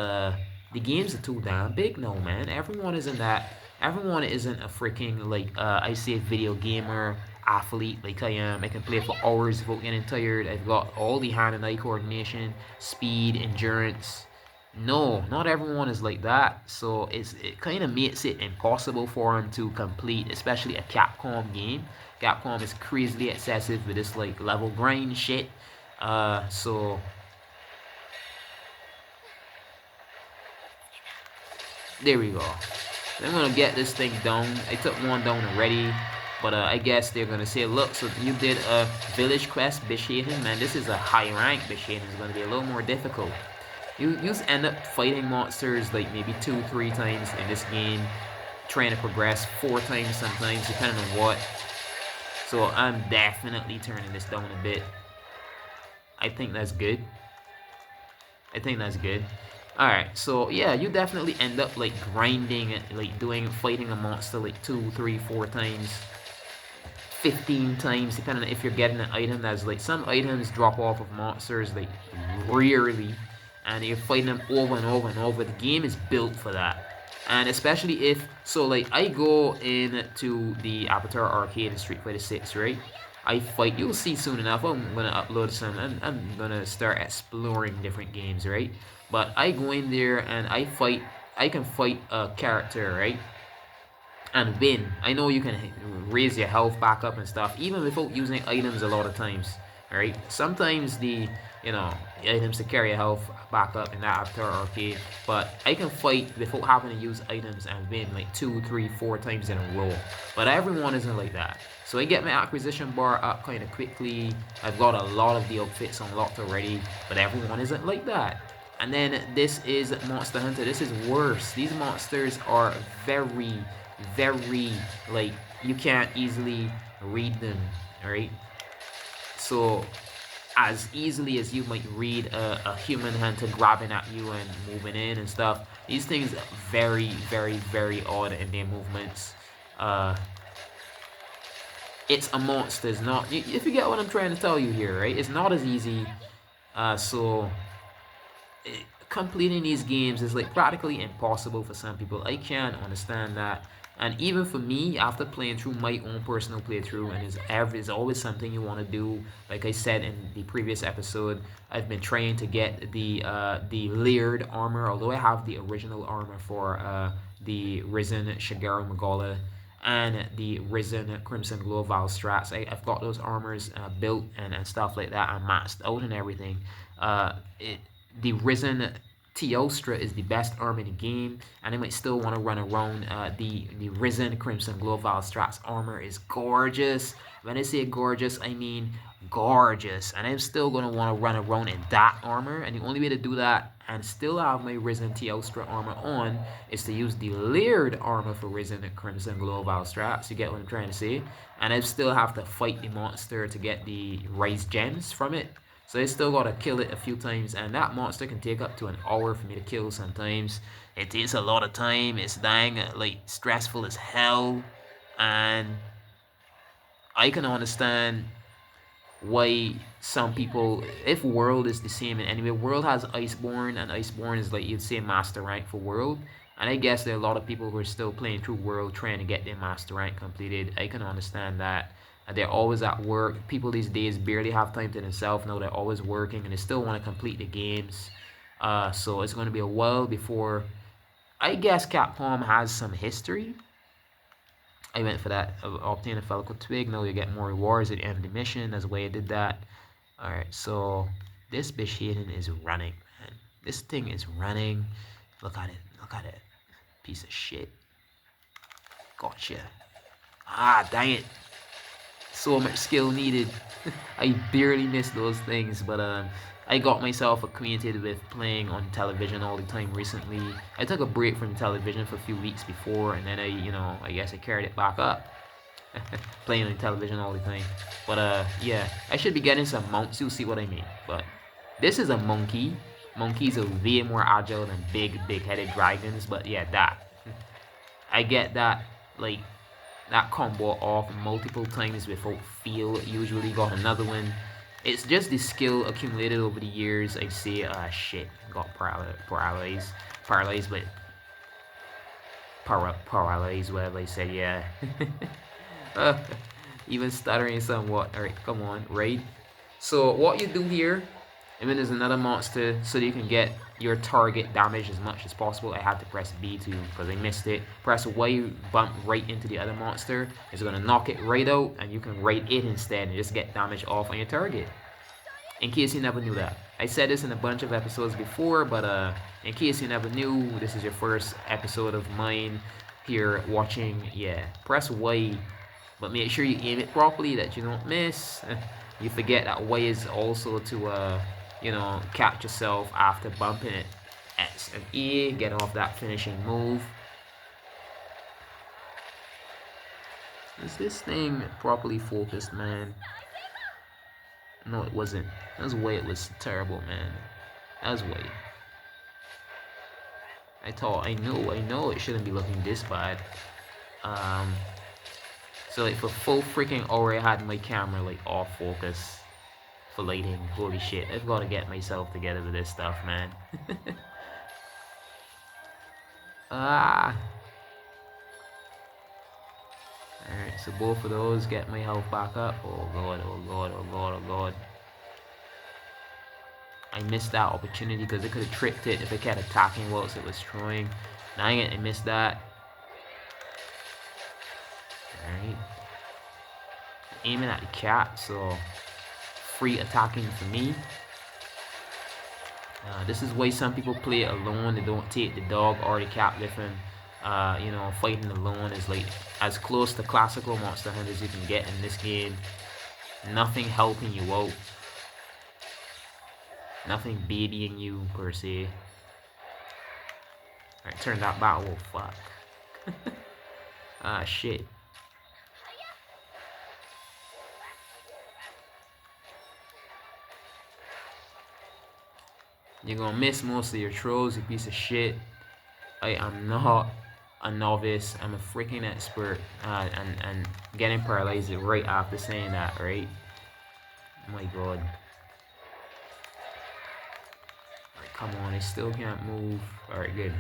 [SPEAKER 1] the games are too damn big now, man. Everyone isn't a freaking like I say video gamer athlete like I am. I can play for hours without getting tired. I've got all the hand and eye coordination, speed, endurance. No, not everyone is like that. So it kind of makes it impossible for them to complete, especially a Capcom game. Capcom is crazily excessive with this like level grind shit. So there we go. I'm gonna get this thing down. I took one down already, but I guess they're gonna say, look, so you did a village quest, Bishaten. Man, this is a high rank Bishaten. It's gonna be a little more difficult. You just end up fighting monsters like maybe 2-3 times in this game, trying to progress 4 times sometimes, depending on what. So I'm definitely turning this down a bit. I think that's good. Alright, so yeah, you definitely end up like grinding, like fighting a monster like 2, 3, 4 times, 15 times, depending on if you're getting an item that's like, some items drop off of monsters like rarely, and you're fighting them over and over and over. The game is built for that. And especially if, so like I go into the Avatar Arcade in Street Fighter 6, right? I fight, you'll see soon enough, I'm gonna upload some, I'm gonna start exploring different games, right? But I go in there and I can fight a character, right? And win. I know you can raise your health back up and stuff, even without using items a lot of times, right? Sometimes the items to carry your health back up in that Avatar Arcade, but I can fight without having to use items and win like 2, 3, 4 times in a row. But everyone isn't like that. So I get my acquisition bar up kind of quickly. I've got a lot of the outfits unlocked already, but everyone isn't like that. And then this is Monster Hunter. This is worse. These monsters are very, very, like, you can't easily read them, alright? So as easily as you might read a human hunter grabbing at you and moving in and stuff, these things are very, very, very odd in their movements. It's a monster. It's not, if you get what I'm trying to tell you here, right? It's not as easy. Completing these games is like practically impossible for some people. I can't understand that. And even for me, after playing through my own personal playthrough, and it's always something you want to do. Like I said in the previous episode, I've been trying to get the layered armor, although I have the original armor for the Risen Shigeru Magala and the Risen Crimson Glow Val Strats. I've got those armors built and stuff like that, and maxed out and everything. The Risen Teostra is the best armor in the game, and I might still want to run around. The Risen Crimson Glow Val Strats armor is gorgeous. When I say gorgeous, I mean gorgeous. And I'm still going to want to run around in that armor, and the only way to do that and still have my Risen Teostra armor on is to use the layered armor for Risen Crimson Glow Val Strats. You get what I'm trying to say? And I still have to fight the monster to get the Rise Gems from it. So I still gotta kill it a few times, and that monster can take up to an hour for me to kill sometimes. It takes a lot of time. It's dang like stressful as hell, and I can understand why some people, if World is the same in anyway, World has Iceborne, and Iceborne is like, you'd say, master rank for World. And I guess there are a lot of people who are still playing through World trying to get their master rank completed. I can understand that. They're always at work. People these days barely have time to themselves. No, they're always working, and they still want to complete the games. So it's going to be a while before, I guess, Capcom has some history. I went for that. Obtain a Felical Twig. No, you get more rewards at the end of the mission. That's why I did that. Alright, so this Bishaten is running, man. This thing is running. Look at it. Look at it. Piece of shit. Gotcha. Ah, dang it. So much skill needed. I barely missed those things, but I got myself acquainted with playing on television all the time recently. I took a break from television for a few weeks before, and then I guess I carried it back up. Playing on television all the time. But yeah, I should be getting some mounts. You'll see what I mean. But this is a monkey. Monkeys are way more agile than big-headed dragons. But yeah, that. I get that, like, that combo off multiple times without fail. Usually got another one. It's just the skill accumulated over the years. I say, shit, got paralyzed, but paralyzed, whatever I said, yeah. Even stuttering somewhat. Alright, come on, right? So what you do here, and then there's another monster, so you can get your target damage as much as possible. I had to press B2 because I missed it. Press Y, bump right into the other monster. It's gonna knock it right out, and you can right it instead and just get damage off on your target. In case you never knew that. I said this in a bunch of episodes before, but in case you never knew, this is your first episode of mine here watching. Yeah, press Y, but make sure you aim it properly that you don't miss. You forget that Y is also to you know, catch yourself after bumping it. X and E, get off that finishing move. Is this thing properly focused, man? No, it wasn't. That's why it was terrible, man. That's why. I know it shouldn't be looking this bad. So like for full freaking hour I had my camera like off focus for lighting. Holy shit, I've got to get myself together with this stuff, man. Alright, so both of those get my health back up. Oh god, oh god, oh god, oh god. I missed that opportunity because I could have tricked it if I kept attacking whilst it was throwing. Dang it, I missed that. Alright. Aiming at the cat, so free attacking for me. This is why some people play alone. They don't take the dog or the cat with them. You know, fighting alone is like as close to classical Monster Hunter as you can get in this game. Nothing helping you out. Nothing babying you per se. Alright, turn that back. Oh fuck. Ah shit. You're gonna miss most of your throws, you piece of shit. I am not a novice. I'm a freaking expert. And getting paralyzed right after saying that, right? Oh my god. Alright, come on, I still can't move. Alright, good.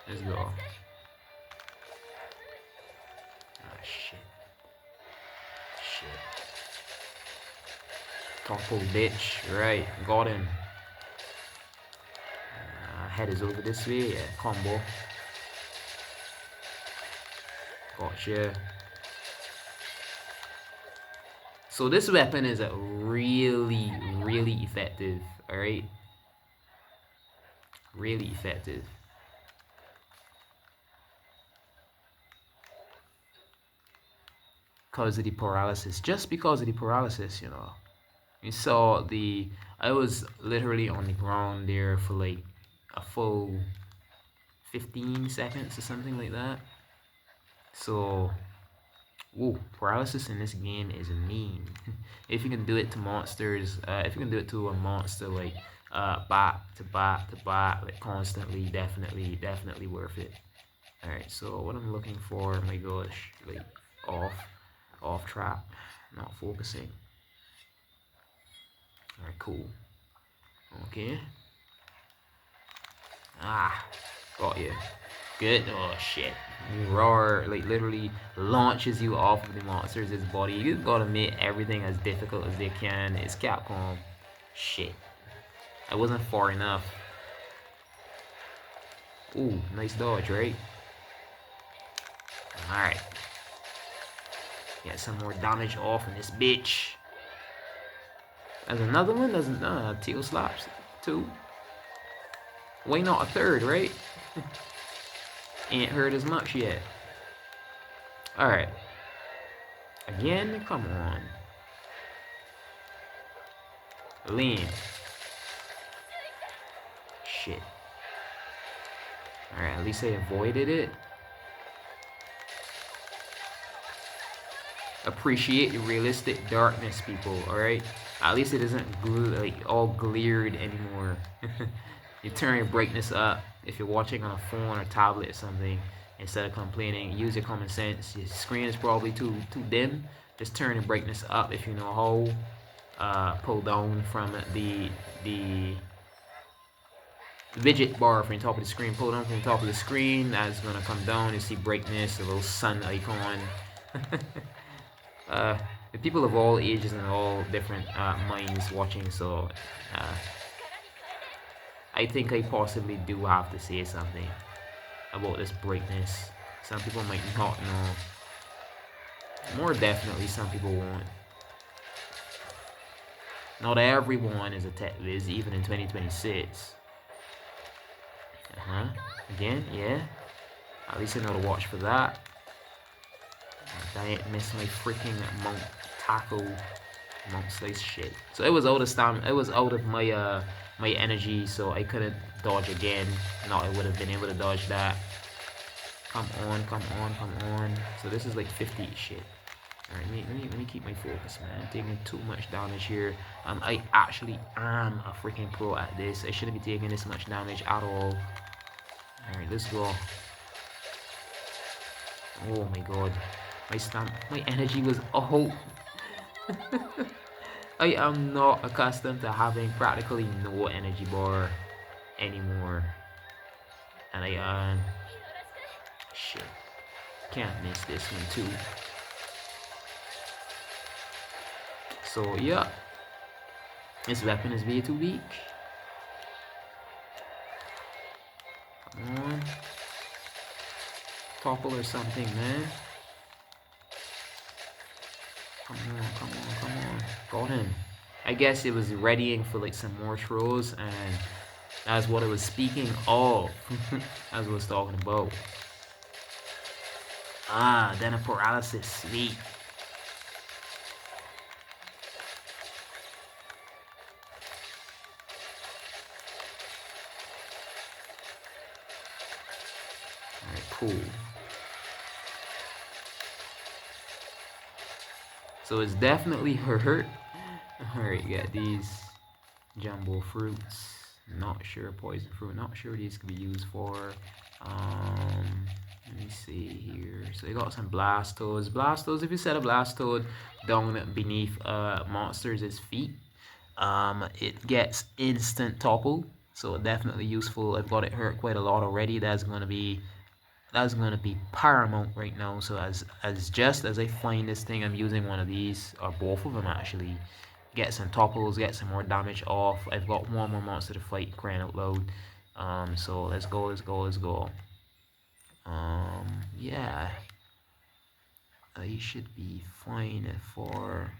[SPEAKER 1] Let's go. Ah, shit. Shit. Topple, bitch. Right, got him. Head is over this way, yeah, combo. Gotcha. So this weapon is a really effective, alright? Really effective. Because of the paralysis. Just because of the paralysis, you know. You saw I was literally on the ground there for like a full 15 seconds or something like that. So, whoa, paralysis in this game is mean. If you can do it to monsters, if you can do it to a monster like bat to bat, like constantly, definitely worth it. Alright, so what I'm looking for, my gosh, like off track, not focusing. Alright, cool. Okay. Ah, got you. Good. Oh shit. Roar like literally launches you off of the monster's body. You gotta make everything as difficult as they can. It's Capcom. Shit. I wasn't far enough. Ooh, nice dodge, right? Alright. Get some more damage off in this bitch. There's another one. There's tail slaps too. Why not a third, right? Ain't hurt as much yet. Alright. Again? Come on. Lean. Shit. Alright, at least I avoided it. Appreciate the realistic darkness, people, alright? At least it isn't like all glared anymore. You turn your brightness up if you're watching on a phone or tablet or something. instead of complaining. Use your common sense. Your screen is probably too dim. Just turn the brightness up if you know how. Pull down from the widget bar from the top of the screen. Pull down from the top of the screen. That's gonna come down. You see brightness, a little sun icon. The people of all ages and all different minds watching, so I think I possibly do have to say something about this brightness. Some people might not know. More definitely, some people won't. Not everyone is a tech viz, even in 2026. Again, yeah. At least I know to watch for that. I ain't miss my freaking monk tackle, monk slice shit. So it was out of stamina. It was out of my my energy, so I couldn't dodge again. No, I would have been able to dodge that. Come on, come on, come on. So this is like 50 shit. Alright, let me keep my focus, man. I'm taking too much damage here. I actually am a freaking pro at this. I shouldn't be taking this much damage at all. Alright, let's go. Oh my god. My energy was out. I am not accustomed to having practically no energy bar anymore. And shit. Can't miss this one too. So yeah. This weapon is way too weak. Come on. Topple or something, man. Come on, come on, come on. Got him. I guess it was readying for like some more throws, and that's what I was speaking of. That's what I was talking about. Then a paralysis. Sweet. Alright, cool. So it's definitely hurt. Alright, you got these jumbo fruits. Not sure, poison fruit. Not sure what these could be used for. Let me see here. So you got some Blastoise. Blastoise, if you set a Blastoise down beneath monsters' feet, it gets instant topple. So definitely useful. I've got it hurt quite a lot already. That's gonna be paramount right now. So just as I find this thing, I'm using one of these, or both of them actually. Get some topples, get some more damage off. I've got one more monster to fight, crying out loud. So let's go, let's go, let's go. Yeah. I should be fine for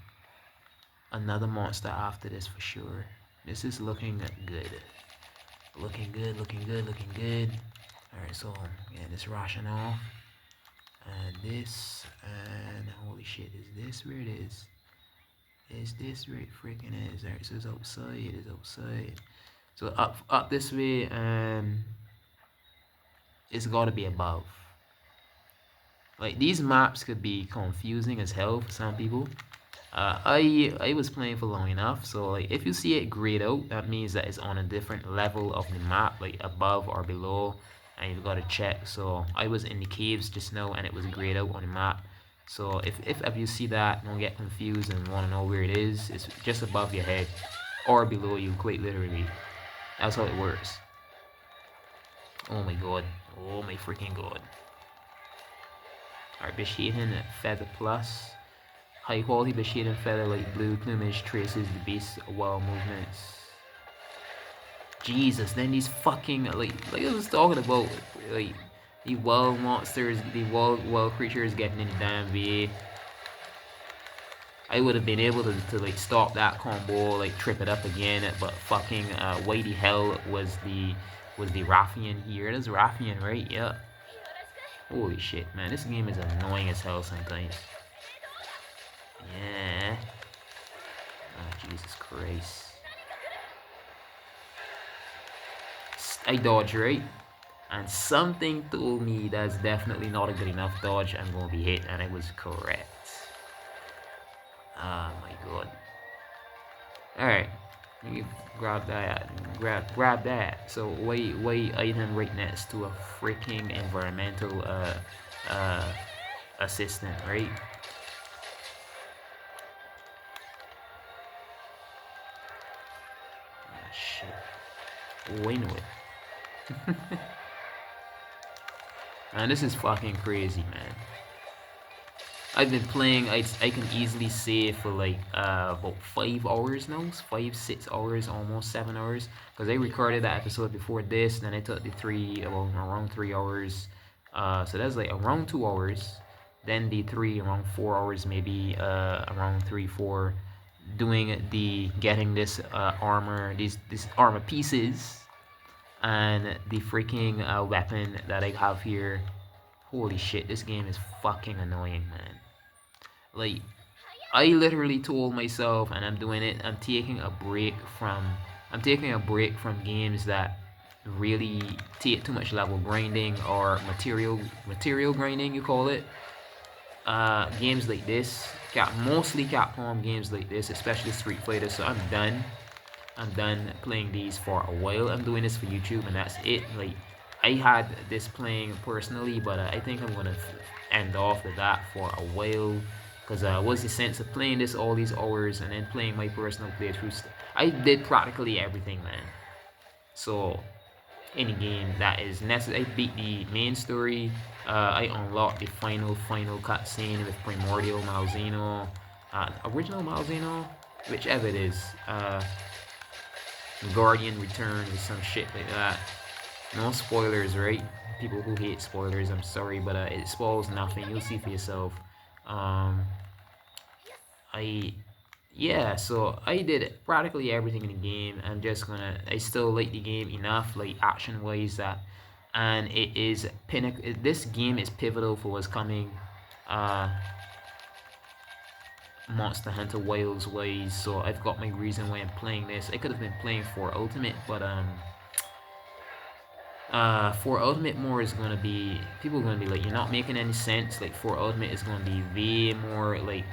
[SPEAKER 1] another monster after this for sure. This is looking good. Looking good, looking good, looking good. Alright, so yeah, this ration off. And this, and holy shit, is this where it is? Is this where it freaking is? Alright, so it's outside, it's outside. So up this way, and it's gotta be above. Like, these maps could be confusing as hell for some people. I was playing for long enough, so like if you see it grayed out, that means that it's on a different level of the map, like above or below, and you've got to check. So I was in the caves just now, and it was grayed out on the map. So if you see that, don't get confused and want to know where it is. It's just above your head or below you, quite literally. That's how it works. Oh my god. Oh my freaking god. Alright, Bishaten Feather Plus. High quality Bishaten Feather light blue plumage traces the base wild movements. Jesus, then these fucking like I was talking about, like the wild monsters, the wild creatures getting in the damn VA. I would have been able to like stop that combo, like trip it up again, but fucking why the hell was the Raffian here? It is Raffian, right? Yeah. Holy shit, man, this game is annoying as hell sometimes. Yeah. Oh, Jesus Christ. I dodge, right? And something told me that's definitely not a good enough dodge. I'm gonna be hit, and I was correct. Oh my god. Alright. You grab that, grab that. So why item right next to a freaking environmental uh assistant, right? Ah, shit. We know it. Man, this is fucking crazy, man. I've been playing, I can easily say for like about 5 hours now, 5-6 hours, almost 7 hours, because I recorded that episode before this, then I took the around 3 hours, so that's like around 2 hours, then the 3 around 4 hours, maybe around 3-4, doing the getting this armor, these armor pieces, and the freaking weapon that I have here. Holy shit, this game is fucking annoying, man. Like, I literally told myself, and I'm doing it, I'm taking a break from games that really take too much level grinding or material grinding, you call it. Games like this, mostly Capcom games like this, especially Street Fighter. So I'm done playing these for a while. I'm doing this for YouTube, and that's it. Like, I had this playing personally, but I think I'm gonna end off with that for a while, because what's the sense of playing this all these hours and then playing my personal playthroughs? I did practically everything, man. So any game that is necessary, I beat the main story. I unlocked the final cutscene with Primordial Malzeno, original Malzeno, whichever it is. Guardian Returns or some shit like that. No spoilers, right? People who hate spoilers, I'm sorry, but it spoils nothing. You'll see for yourself. So I did practically everything in the game. I still like the game enough, like action wise, that, and it is pinnacle. This game is pivotal for what's coming. Monster Hunter Wilds wise, so I've got my reason why I'm playing this. I could have been playing for Ultimate, but for Ultimate more is gonna be, people are gonna be like, you're not making any sense. Like, for Ultimate is gonna be way more like,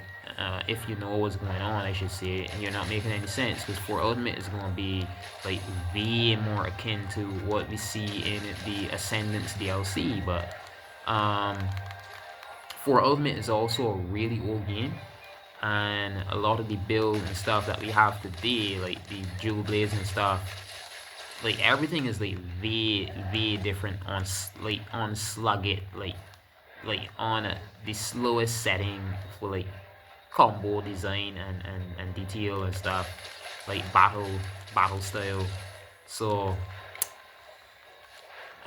[SPEAKER 1] if you know what's going on, I should say, and you're not making any sense, because for Ultimate is gonna be like way more akin to what we see in the Ascendance DLC. But for Ultimate is also a really old game, and a lot of the builds and stuff that we have today, like the jewel blades and stuff, like everything is like way different on Slugget, like on the slowest setting for like combo design and detail and stuff, like battle style. So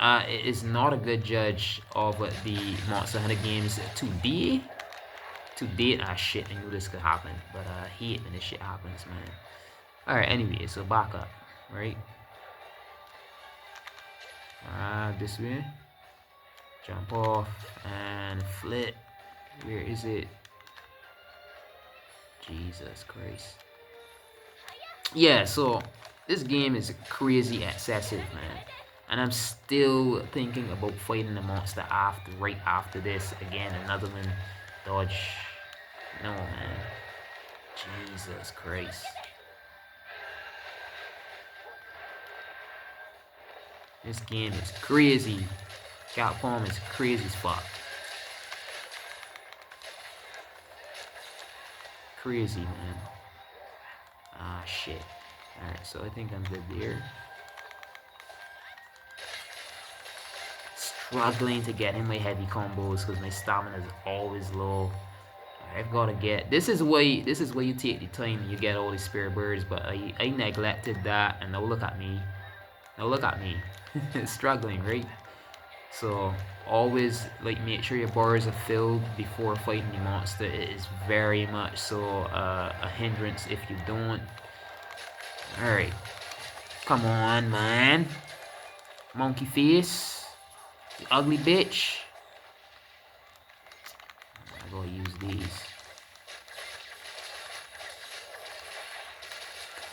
[SPEAKER 1] it is not a good judge of the Monster Hunter games today. To date. Shit, I knew this could happen, but I hate when this shit happens, man. Alright, anyway, so back up, right? This way. Jump off and flip. Where is it? Jesus Christ. Yeah, so this game is crazy excessive, man. And I'm still thinking about fighting the monster right after this. Again, another one. Dodge. No, man. Jesus Christ. This game is crazy. Capcom is crazy as fuck. Crazy, man. Shit. Alright, so I think I'm good there. Struggling to get in my heavy combos because my stamina is always low. I've got to get, this is why you take the time and you get all the spare birds, but I neglected that, and now look at me. Struggling, right? So always like make sure your bars are filled before fighting the monster. It is very much so a hindrance if you don't. Alright, come on, man. Monkey face, you ugly bitch. I gotta use these.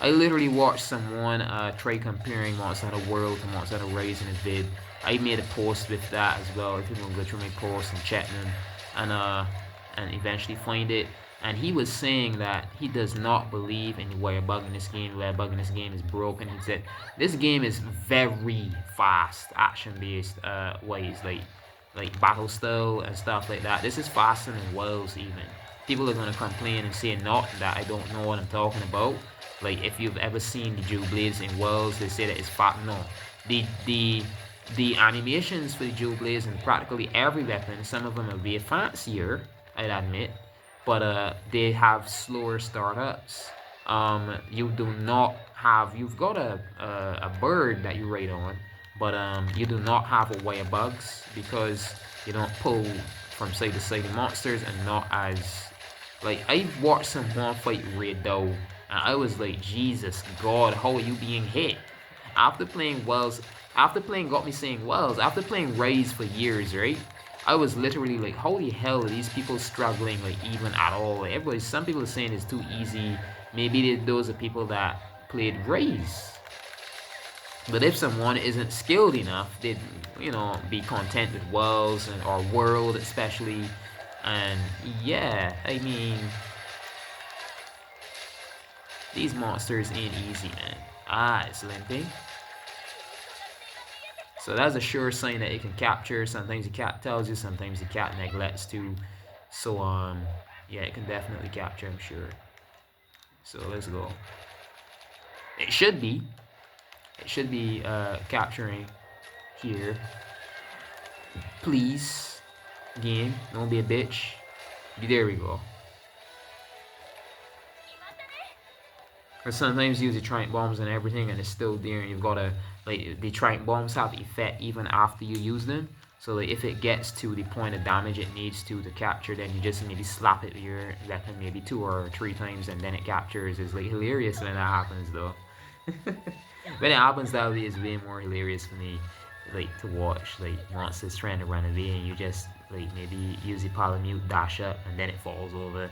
[SPEAKER 1] I literally watched someone try comparing Monster Hunter World to Monster Hunter Rise in a vid. I made a post with that as well. If you can go through my posts and check them, and eventually find it. and he was saying that he does not believe in the way a bug in this game. The way a bug in this game is broken. He said this game is very fast, action-based ways, like battle style and stuff like that. This is faster than Wells even. People are gonna complain and say not that I don't know what I'm talking about. Like if you've ever seen the Jewel Blades in Wells, they say that it's fast. No, the animations for the Jewel Blades in practically every weapon, some of them are way fancier, I'd admit, but they have slower startups. You do not have, you've got a bird that you ride on, but you do not have a way of bugs because you don't pull from side to side of monsters, and not as, like, I watched someone fight Raid though, and I was like, Jesus God, how are you being hit? After playing Wells, after playing Got Me Saying Wells, after playing Rays for years, right? I was literally like, holy hell, are these people struggling, like, even at all? Like, everybody, some people are saying it's too easy. Maybe those are people that played Rays. But if someone isn't skilled enough, they'd, you know, be content with Wells and or World especially. And yeah, I mean, these monsters ain't easy, man. Ah, it's limping. So that's a sure sign that it can capture. Sometimes the cat tells you, sometimes the cat neglects to. So yeah, it can definitely capture, I'm sure. So let's go. It should be capturing here. Please, game, don't be a bitch. There we go. Because sometimes you use the Trident bombs and everything, and it's still there, and you've got to, like, the Trident bombs have effect even after you use them. So like, if it gets to the point of damage it needs to capture, then you just maybe slap it with your weapon maybe 2 or 3 times, and then it captures. It's like hilarious when that happens though. When it happens that way, it's way more hilarious for me, like, to watch, like, monsters trying to run away, and you just, like, maybe use the Palamute, dash up, and then it falls over.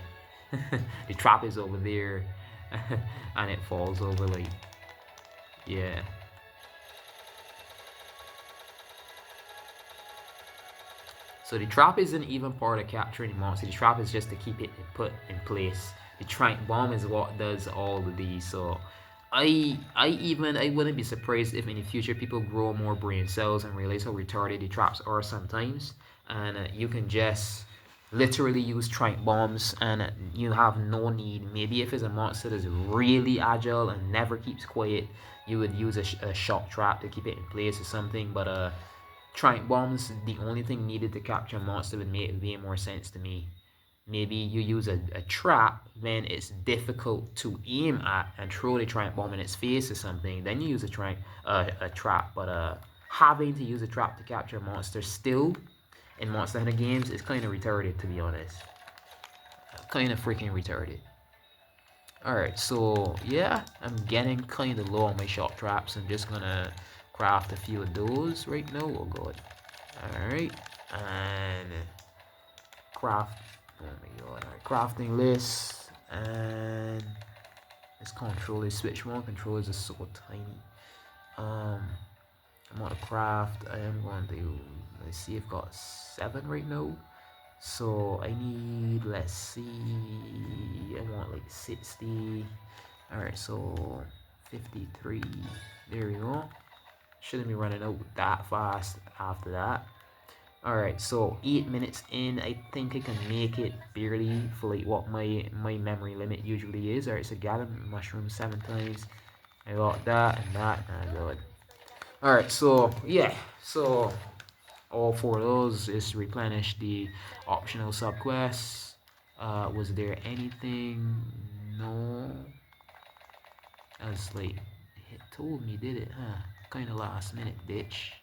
[SPEAKER 1] The trap is over there. And it falls over, like, yeah. So the trap isn't even part of capturing the monster. The trap is just to keep it put in place. The Trident bomb is what does all of these. So I wouldn't be surprised if in the future people grow more brain cells and realize how retarded the traps are sometimes, and you can just literally use Trident bombs, and you have no need. Maybe if it's a monster that's really agile and never keeps quiet, you would use a shock trap to keep it in place or something. But Trident bombs, the only thing needed to capture a monster, would make way more sense to me. Maybe you use a trap when it's difficult to aim at and throw the Trident bomb in its face or something. Then you use a trap. But having to use a trap to capture a monster still in Monster Hunter games is kind of retarded, to be honest. Kind of freaking retarded. Alright, so yeah, I'm getting kind of low on my shock traps. I'm just gonna craft a few of those right now. Oh god. Alright, and craft. Oh my god. Alright, crafting list. And this controller switch. One controllers are so tiny. I'm gonna craft. I am going to, let's see, I've got 7 right now. So I need, let's see, I want like 60. Alright, so 53. There we go. Shouldn't be running out that fast after that. Alright, so 8 minutes in, I think I can make it barely for like what my memory limit usually is. Alright, so gather mushrooms 7 times. I got that and that, and I got. Alright, so yeah, so all 4 of those is replenish the optional subquests. Was there anything? No. As like, it told me, did it? Huh? Kind of last minute, bitch.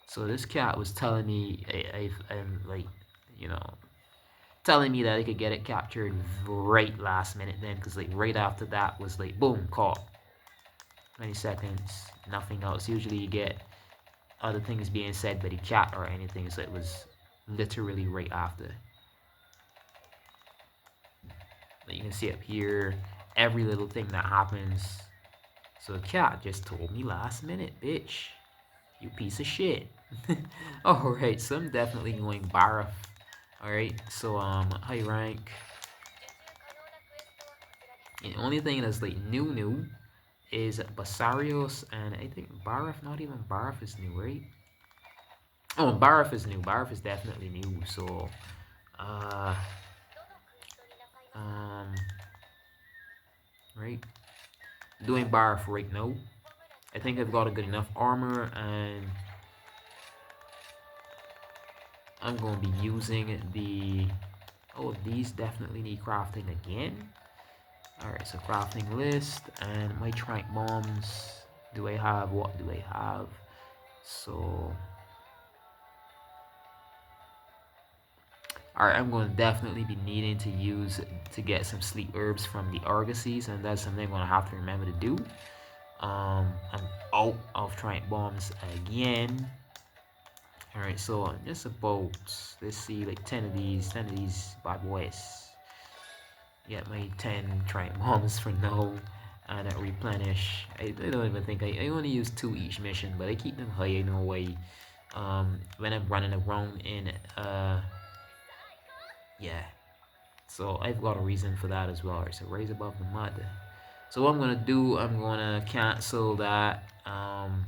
[SPEAKER 1] So this cat was telling me, I'm like, you know, telling me that I could get it captured right last minute then, because like right after that was like, boom, caught. 20 seconds, nothing else. Usually you get other things being said by the chat or anything, so it was literally right after. But you can see up here every little thing that happens. So the cat just told me last minute, bitch. You piece of shit. Alright, so I'm definitely going Barroth. Alright, so high rank. The only thing that's like new is Basarios, and I think Barroth. Not even Barroth is new, right? Oh, Barroth is new. Barroth is definitely new. So, uh, um, right, doing Barroth right now. I think I've got a good enough armor, and I'm going to be using the... Oh, these definitely need crafting again. Alright, so crafting list, and my trank bombs. Do I have... What do I have? So... Alright, I'm going to definitely be needing to use... to get some sleep herbs from the Argosies, and that's something I'm going to have to remember to do. I'm out of trank bombs again. Alright, so just about, let's see, like 10 of these bad boys. Get my 10 trank bombs for now, and replenish. I don't even think I only use 2 each mission, but I keep them high. I know why. When I'm running around in yeah. So I've got a reason for that as well. Alright, so raise above the mud. So what I'm gonna do, I'm gonna cancel that. I'm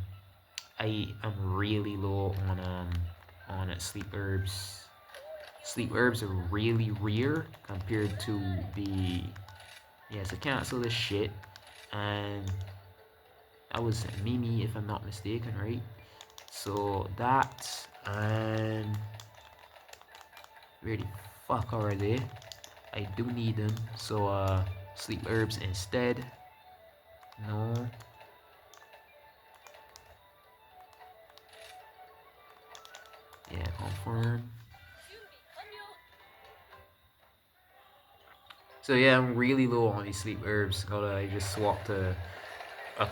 [SPEAKER 1] really low on sleep herbs. Sleep herbs are really rare compared to the... Yeah, so cancel this shit. And that was Mimi, if I'm not mistaken, right? So that, and where the fuck are they? I do need them. So sleep herbs instead. No. Yeah, confirm. So yeah, I'm really low on these sleep herbs. I just swapped a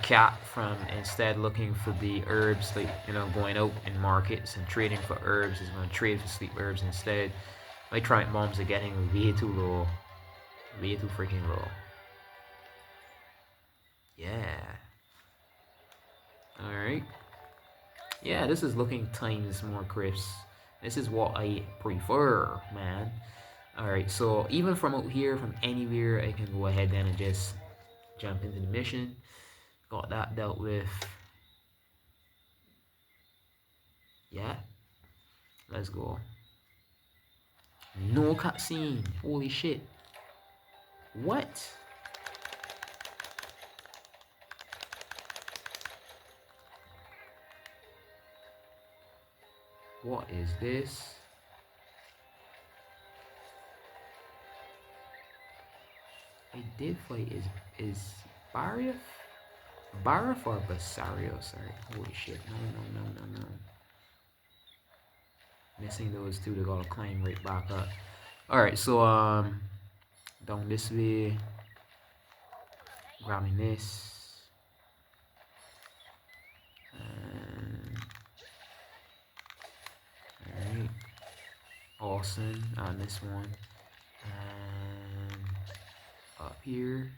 [SPEAKER 1] cat from instead looking for the herbs, like, you know, going out in markets and trading for herbs, is going to trade for sleep herbs instead. My trank bombs are getting way too low. Way too freaking low. Yeah. Alright. Yeah, this is looking times more crisp. This is what I prefer, man. Alright, so even from out here, from anywhere, I can go ahead then and just jump into the mission. Got that dealt with. Yeah. Let's go. No cutscene. Holy shit. What? What is this? I did fight is Barroth? Barroth or Basario? Sorry. Holy shit. No. Missing those two, they gotta climb right back up. Alright, so down this way. Grabbing this. Alright. Awesome. On this one. And up here.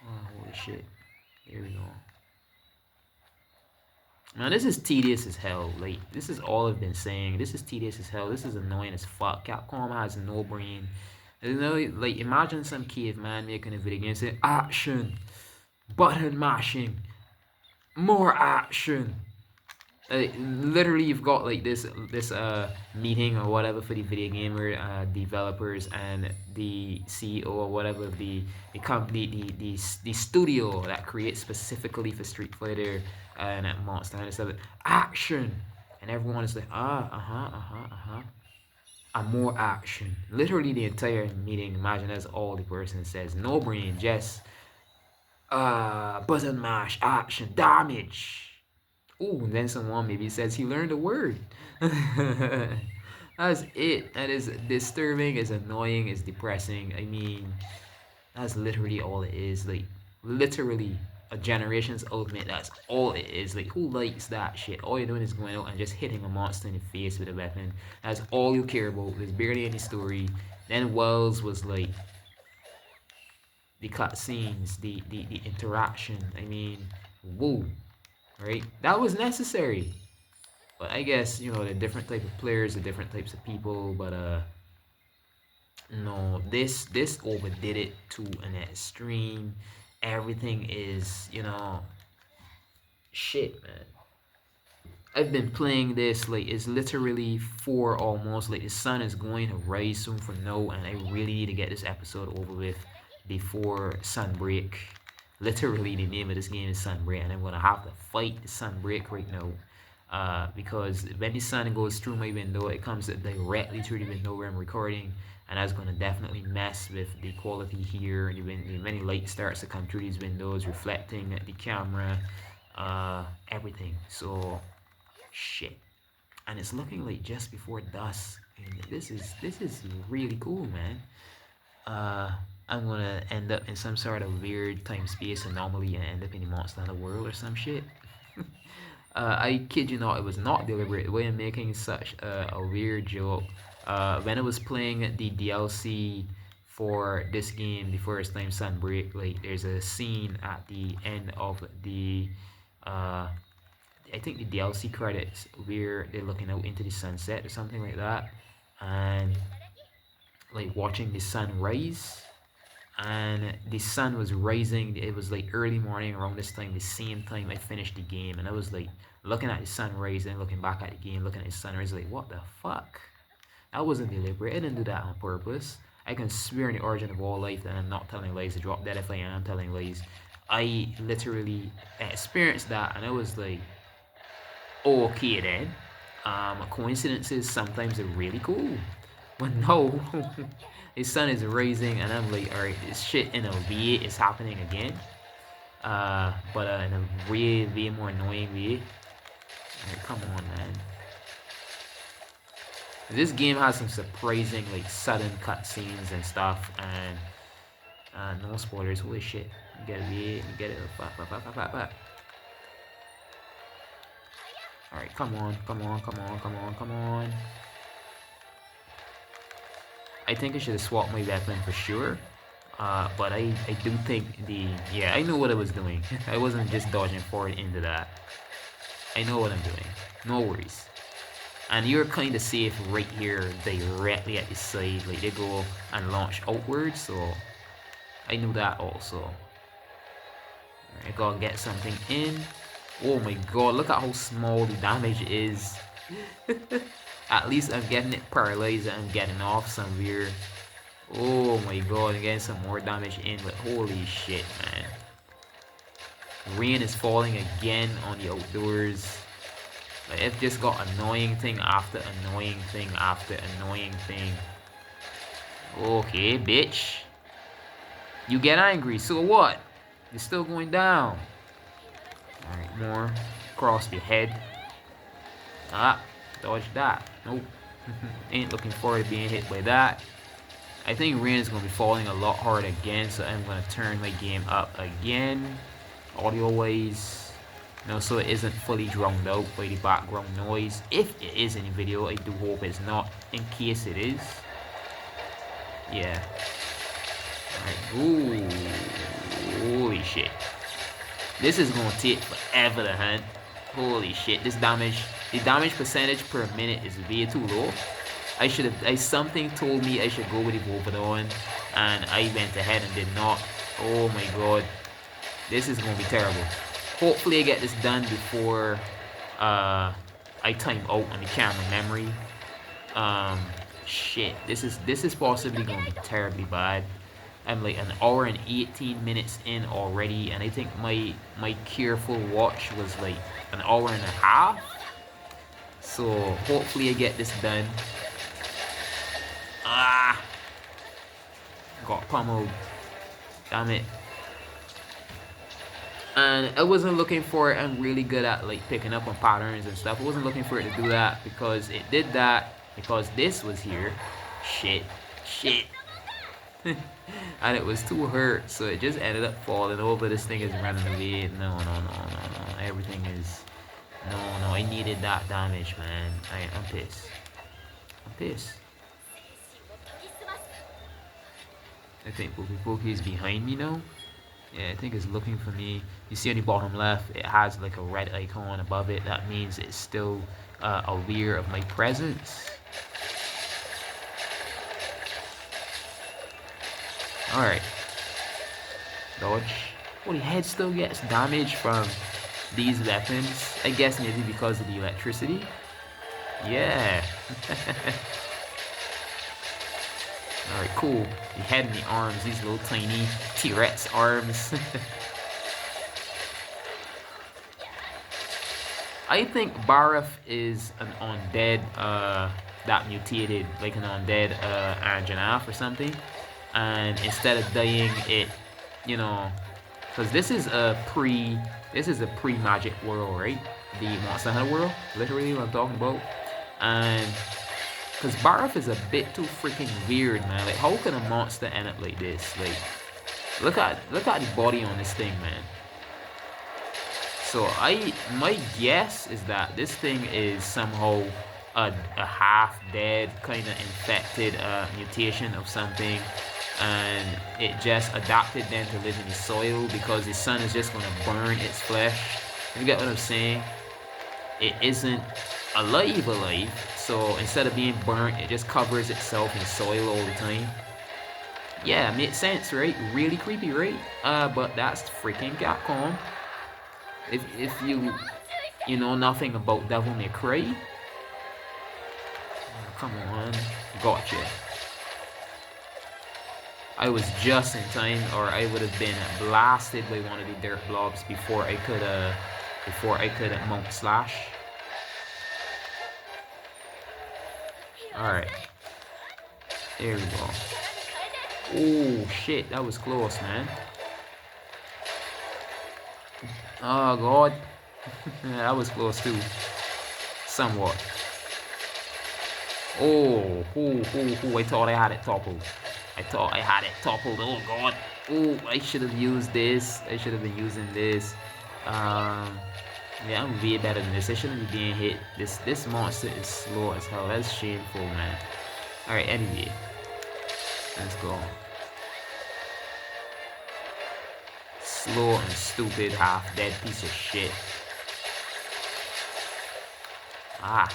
[SPEAKER 1] Oh, holy shit. There we go. Man, this is tedious as hell. Like, this is all I've been saying. This is tedious as hell. This is annoying as fuck. Capcom has no brain. You know, like, imagine some caveman making a video game saying, action, button mashing, more action. Literally, you've got like this meeting or whatever for the video gamer developers and the CEO or whatever of the company, the studio that creates specifically for Street Fighter and Monster Hunter stuff. Action, and everyone is like, and more action. Literally, the entire meeting. Imagine that's all the person says. No brain, just button mash, action, damage. Ooh, and then someone maybe says he learned a word. That's it. That is disturbing, it's annoying, it's depressing. I mean, that's literally all it is. Like, literally, a generation's ultimate, that's all it is. Like, who likes that shit? All you're doing is going out and just hitting a monster in the face with a weapon. That's all you care about. There's barely any story. Then Wells was like, the cutscenes, the interaction. I mean, whoa. Right? That was necessary. But I guess, you know, the different type of players, the different types of people, but No, this overdid it to an extreme. Everything is, you know, shit, man. I've been playing this, like, it's literally 4 almost, like, the sun is going to rise soon for now, and I really need to get this episode over with before Sunbreak. Literally, the name of this game is Sunbreak, and I'm gonna have to fight the Sunbreak right now. Because when the sun goes through my window, it comes directly through the window where I'm recording, and that's gonna definitely mess with the quality here. The many light starts to come through these windows, reflecting the camera, everything. So shit, and it's looking like just before dusk, and this is really cool, man. I'm gonna end up in some sort of weird time space anomaly and end up in the monster hunter world or some shit. I kid you not, it was not deliberate. The way I'm making such a weird joke. When I was playing the DLC for this game the first time, Sunbreak, like, there's a scene at the end of the I think the DLC credits where they're looking out into the sunset or something like that, and like watching the sun rise. And the sun was rising. It was like early morning around this time, the same time I finished the game, and I was like looking at the sun rise and looking back at the game, looking at the sunrise, like, what the fuck? That wasn't deliberate. I didn't do that on purpose. I can swear in the origin of all life that I'm not telling lies. I drop dead if I am telling lies. I literally experienced that, and I was like, okay then. Coincidences sometimes are really cool. But no, the sun is rising, and I'm like, alright, this shit in a way is happening again. But in a way more annoying way. Alright, come on, man. This game has some surprising, like, sudden cutscenes and stuff, and no spoilers. Holy shit! Get it, get it. Alright, come on, come on, come on, come on, come on. I think I should have swapped my weapon for sure. But I do think yeah, I know what I was doing. I wasn't just dodging forward into that. I know what I'm doing. No worries. And you're kind of safe right here, directly at the side. Like, they go and launch outwards, so I knew that also. I gotta get something in. Oh my god, look at how small the damage is. At least I'm getting it paralyzed and I'm getting off somewhere. Oh my god, I'm getting some more damage in, but holy shit, man. Rain is falling again on the outdoors. Like, it just got annoying thing after annoying thing after annoying thing. Okay, bitch. You get angry, so what? You're still going down. Alright, more. Cross your head. Ah, dodge that. Nope. Ain't looking forward to being hit by that. I think rain is going to be falling a lot hard again, so I'm going to turn my game up again. Audio-wise. So it isn't fully drowned out by the background noise. If it is in the video, I do hope it's not. In case it is. Yeah. Alright. Ooh. Holy shit. This is going to take forever to hunt. Holy shit. This damage. The damage percentage per minute is way too low. Something told me I should go with the Volpadon, and I went ahead and did not. Oh my god. This is going to be terrible. Hopefully I get this done before I time out on the camera memory. Shit. This is possibly going to be terribly bad. I'm like an hour and 18 minutes in already, and I think my careful watch was like an hour and a half. So hopefully I get this done. Ah, got pummeled. Damn it. And I wasn't looking for it. I'm really good at like picking up on patterns and stuff. I wasn't looking for it to do that because it did that because this was here. Shit. And it was too hurt, so it just ended up falling over. This thing is running away. No. Everything is... No, I needed that damage, man. I'm pissed. I think Pukei is behind me now. Yeah, I think it's looking for me. You see on the bottom left, it has like a red icon above it. That means it's still aware of my presence. Alright. Dodge. Oh, the head still gets damage from these weapons. I guess maybe because of the electricity. Yeah. Alright, cool. The head and the arms, these little tiny T-Rex arms. I think Barroth is an undead that mutated, like an undead Anjanath or something. And instead of dying, it, you know, because this is a pre-magic world, right? The Monster Hunter world, literally what I'm talking about. And because Barroth is a bit too freaking weird, man. Like, how can a monster end up like this? Like, look at the body on this thing, man. So my guess is that this thing is somehow a half-dead, kind of infected mutation of something, and it just adapted then to live in the soil because the sun is just gonna burn its flesh. You get what I'm saying? It isn't alive, so instead of being burnt, it just covers itself in soil all the time. Yeah, makes sense, right? Really creepy, right? But that's freaking CAPCOM. If you know nothing about Devil May Cry, come on, gotcha. I was just in time, or I would have been blasted by one of the dirt blobs before I could mount slash. Alright. There we go. Oh shit, that was close, man. Oh god. That was close too. Somewhat. Oh, I thought I had it toppled. Oh god. Oh, I should have used this. I should have been using this. Yeah, I'm way better than this. I shouldn't be getting hit. This monster is slow as hell. That's shameful, man. Alright, anyway. Let's go. Slow and stupid, half-dead piece of shit. Ah.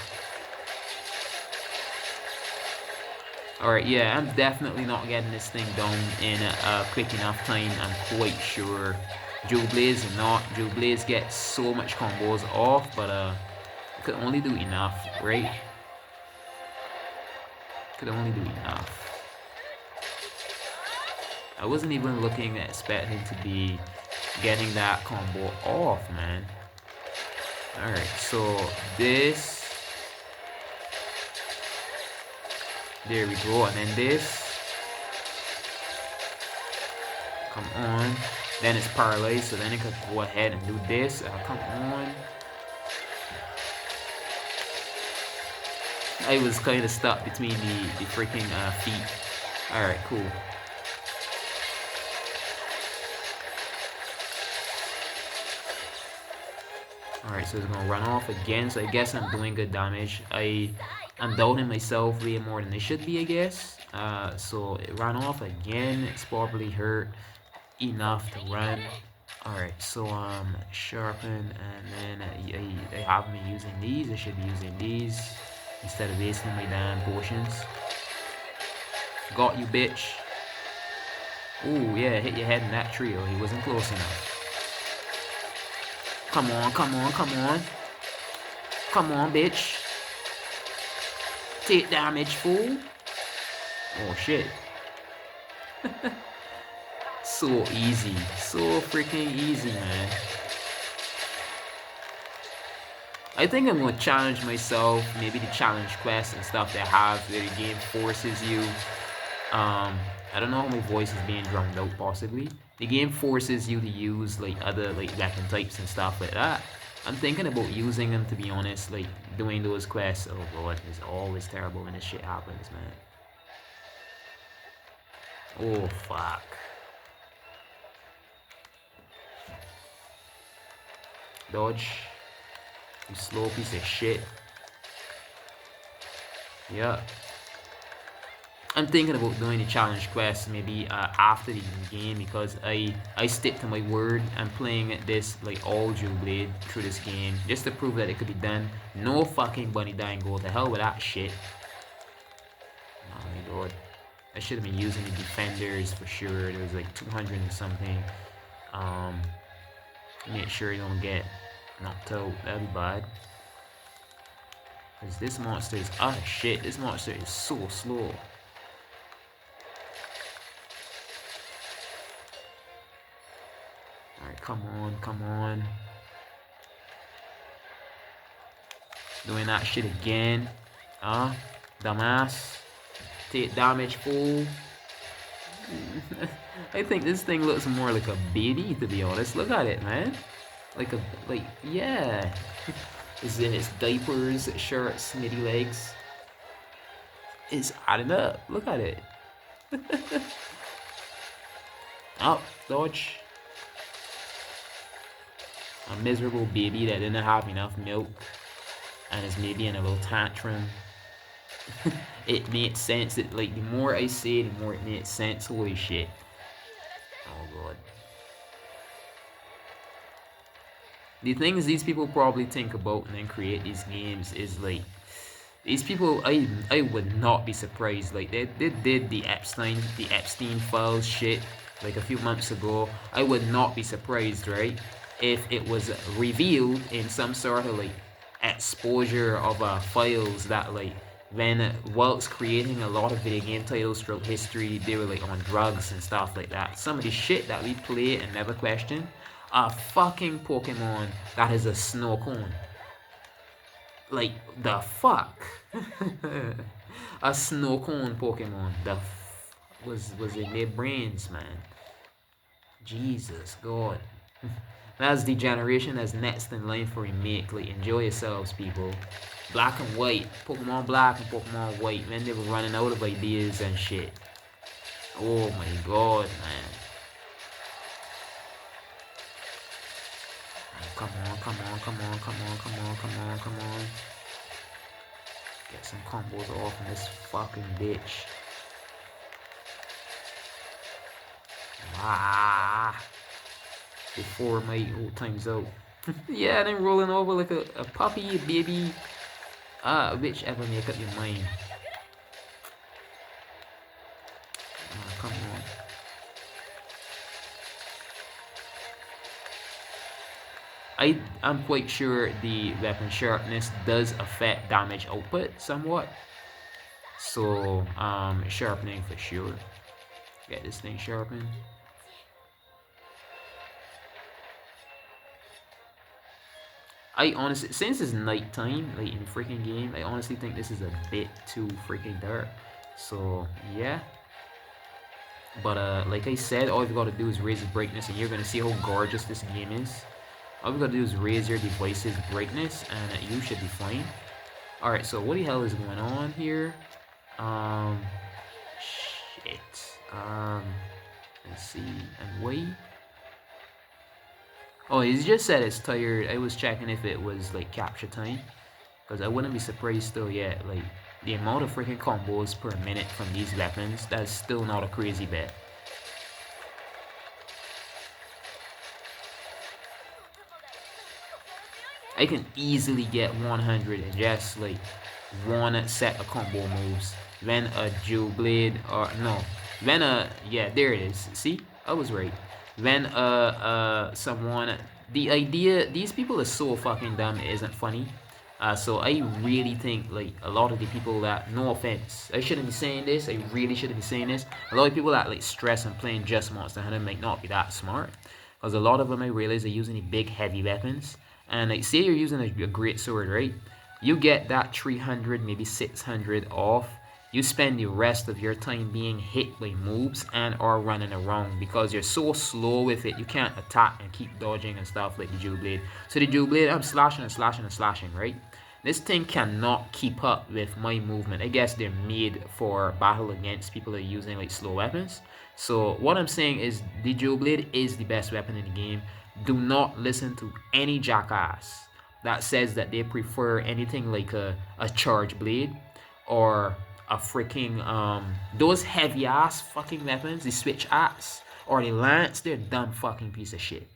[SPEAKER 1] Alright, yeah, I'm definitely not getting this thing done in a quick enough time, I'm quite sure. Jewel Blades are not. Jewel Blades get so much combos off, but I could only do enough, right? Could only do enough. I wasn't even looking at expecting to be getting that combo off, man. Alright, so this. There we go, and then this. Come on. Then it's paralyzed, so then I could go ahead and do this. Come on. I was kind of stuck between the freaking feet. Alright, cool. Alright, so it's gonna run off again, so I guess I'm doing good damage. I'm doubting myself way more than I should be, I guess. So it ran off again. It's probably hurt enough to run. Alright, so sharpen, and then they have me using these. I should be using these instead of wasting my damn potions. Got you, bitch. Ooh, yeah, hit your head in that trio. He wasn't close enough. Come on, come on, come on. Come on, bitch. Take damage, fool. Oh, shit. So easy. So freaking easy, man. I think I'm gonna challenge myself. Maybe the challenge quests and stuff they have where the game forces you. I don't know how my voice is being drowned out, possibly. The game forces you to use like other like weapon types and stuff like that. I'm thinking about using them, to be honest, like doing those quests. Oh god, it's always terrible when this shit happens, man. Oh fuck. Dodge. You slow piece of shit. Yeah. I'm thinking about doing the challenge quest maybe after the game, because I stick to my word. I'm playing this like all Jewel Blade through this game just to prove that it could be done. No fucking bunny dying gold. The hell with that shit. Oh my god. I should have been using the defenders for sure. There was like 200 and something. Make sure you don't get knocked out. That'd be bad. Because this monster is... Oh shit, this monster is so slow. Alright, come on, come on. Doing that shit again. Dumbass. Take damage, fool. I think this thing looks more like a baby, to be honest. Look at it, man. Yeah. It's in its diapers, shirts, snitty legs. It's adding up. Look at it. Oh, dodge. A miserable baby that didn't have enough milk and is maybe in a little tantrum. It made sense. It, like, the more I say, the more it made sense. Holy shit. Oh god. The things these people probably think about and then create these games is like, these people, I would not be surprised. Like they did the Epstein files shit like a few months ago. I would not be surprised, right, if it was revealed in some sort of like exposure of files that like when whilst creating a lot of video game titles throughout history, they were like on drugs and stuff like that. Some of the shit that we play and never question. A fucking Pokemon that is a snow cone. Like, the fuck? A snow cone Pokemon. Was in their brains, man. Jesus, God. That's the generation that's next in line for remake. Like, enjoy yourselves, people. Black and White. Pokemon Black and Pokemon White. Man, they were running out of ideas and shit. Oh my god, man. Come on, come on, come on, come on, come on, come on, come on. Get some combos off in this fucking bitch. Ah! Before my old time's out. Yeah, then rolling over like a puppy, a baby. Whichever, make up your mind. Come on. I'm quite sure the weapon sharpness does affect damage output somewhat. So, sharpening for sure. Get this thing sharpened. I honestly, since it's nighttime, like in the freaking game, I honestly think this is a bit too freaking dark. So, yeah. But, like I said, all you've got to do is raise the brightness and you're going to see how gorgeous this game is. All we gotta do is raise your device's brightness and you should be fine. Alright, so what the hell is going on here? Shit. Let's see. And wait. Oh, he just said it's tired. I was checking if it was like capture time. Because I wouldn't be surprised though yet. Like, the amount of freaking combos per minute from these weapons, that's still not a crazy bet. I can easily get 100 in just like one set of combo moves. When a Jewel Blade, or no, when yeah, there it is. See, I was right. When someone, the idea, these people are so fucking dumb, it isn't funny. So I really think like a lot of the people that, no offense, I shouldn't be saying this, I really shouldn't be saying this. A lot of people that like stress on playing just Monster Hunter might not be that smart. Because a lot of them, I realize, are using the big heavy weapons. And like, say you're using a great sword, right? You get that 300, maybe 600 off. You spend the rest of your time being hit by moves and or running around because you're so slow with it. You can't attack and keep dodging and stuff like the Jewel Blade. So the Jewel Blade, I'm slashing and slashing and slashing, right? This thing cannot keep up with my movement. I guess they're made for battle against people that are using like slow weapons. So what I'm saying is the Jewel Blade is the best weapon in the game. Do not listen to any jackass that says that they prefer anything like a charge blade or a freaking those heavy ass fucking weapons, the switch axe or the lance. They're a dumb fucking piece of shit.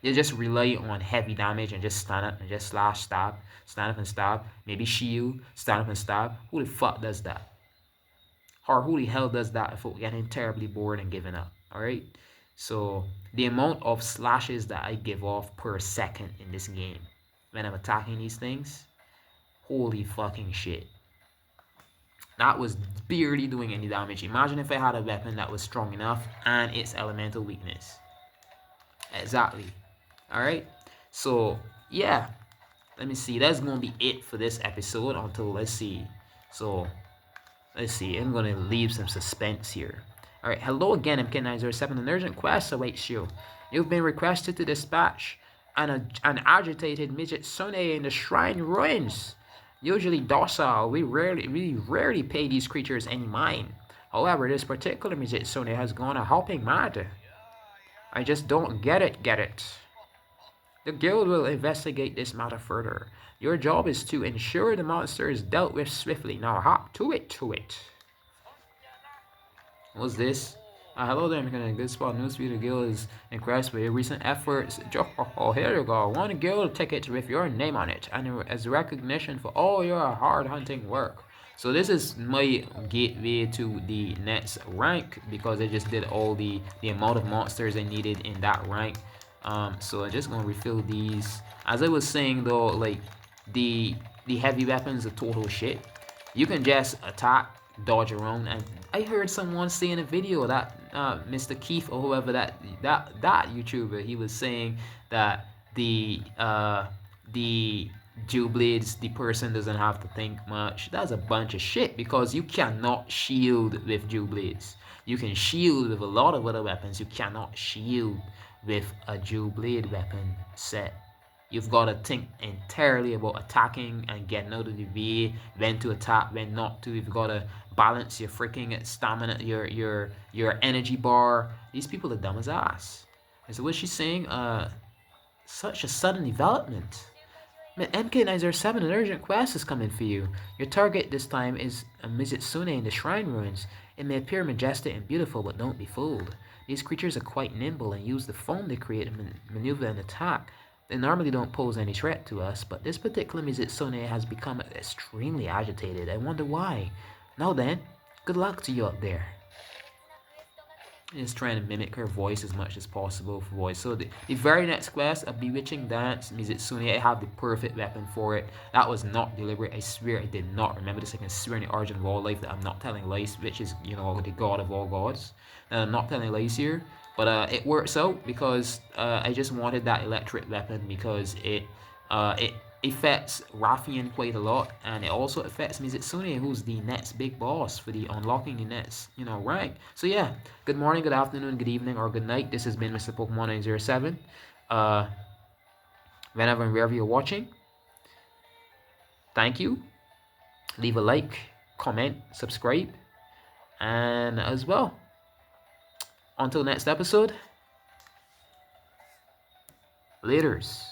[SPEAKER 1] They just rely on heavy damage and just stand up and just slash, stab, stand up and stab, maybe shield, stand up and stab. Who the fuck does that? Or who the hell does that if we're getting terribly bored and giving up? Alright? So the amount of slashes that I give off per second in this game when I'm attacking these things, holy fucking shit. That was barely doing any damage. Imagine if I had a weapon that was strong enough and its elemental weakness. Exactly. Alright? So, yeah. Let me see. That's going to be it for this episode until, let's see. So, let's see. I'm going to leave some suspense here. Alright, hello again, MK907. An urgent quest awaits you. You've been requested to dispatch an agitated midget Sune in the shrine ruins. Usually docile, we rarely pay these creatures any mind. However, this particular midget Sune has gone a hopping mad. I just don't get it. The guild will investigate this matter further. Your job is to ensure the monster is dealt with swiftly. Now hop to it. What's this? Hello there, I'm gonna good spot. Newsfeed. The guild is impressed with your recent efforts. Oh, here you go. One guild ticket with your name on it, and as recognition for all your hard hunting work. So this is my gateway to the next rank because I just did all the amount of monsters I needed in that rank. So I'm just gonna refill these. As I was saying though, like the heavy weapons are total shit. You can just attack, dodge around, and I heard someone say in a video that Mr. Keith or whoever that YouTuber, he was saying that the Jew blades, the person doesn't have to think much. That's a bunch of shit because you cannot shield with Jew blades. You can shield with a lot of other weapons. You cannot shield with a Jew blade weapon set. You've got to think entirely about attacking and getting out of the way, when to attack, when not to. You've got to balance your freaking stamina, your energy bar. These people are dumb as ass. And so what she's saying, such a sudden development. Man, MK907, an urgent quest is coming for you. Your target this time is a midget Sune in the shrine ruins. It may appear majestic and beautiful, but don't be fooled. These creatures are quite nimble and use the foam they create to maneuver and attack. They normally don't pose any threat to us, but this particular midget Sune has become extremely agitated. I wonder why. Now then, good luck to you up there. Just trying to mimic her voice as much as possible for voice. So the very next quest, a bewitching dance, Mizitsune, I have the perfect weapon for it. That was not deliberate. I swear I did not remember this. I can swear in the origin of all life that I'm not telling lies, which is, you know, the god of all gods. And I'm not telling lies here. But it works out because I just wanted that electric weapon because it affects Raffian quite a lot, and it also affects Mizitsune, who's the next big boss for the unlocking the next, you know, rank. So yeah, good morning, good afternoon, good evening, or good night. This has been Mr. Pokemon 907. Whenever and wherever you're watching, thank you. Leave a like, comment, subscribe, and as well, until next episode, laters.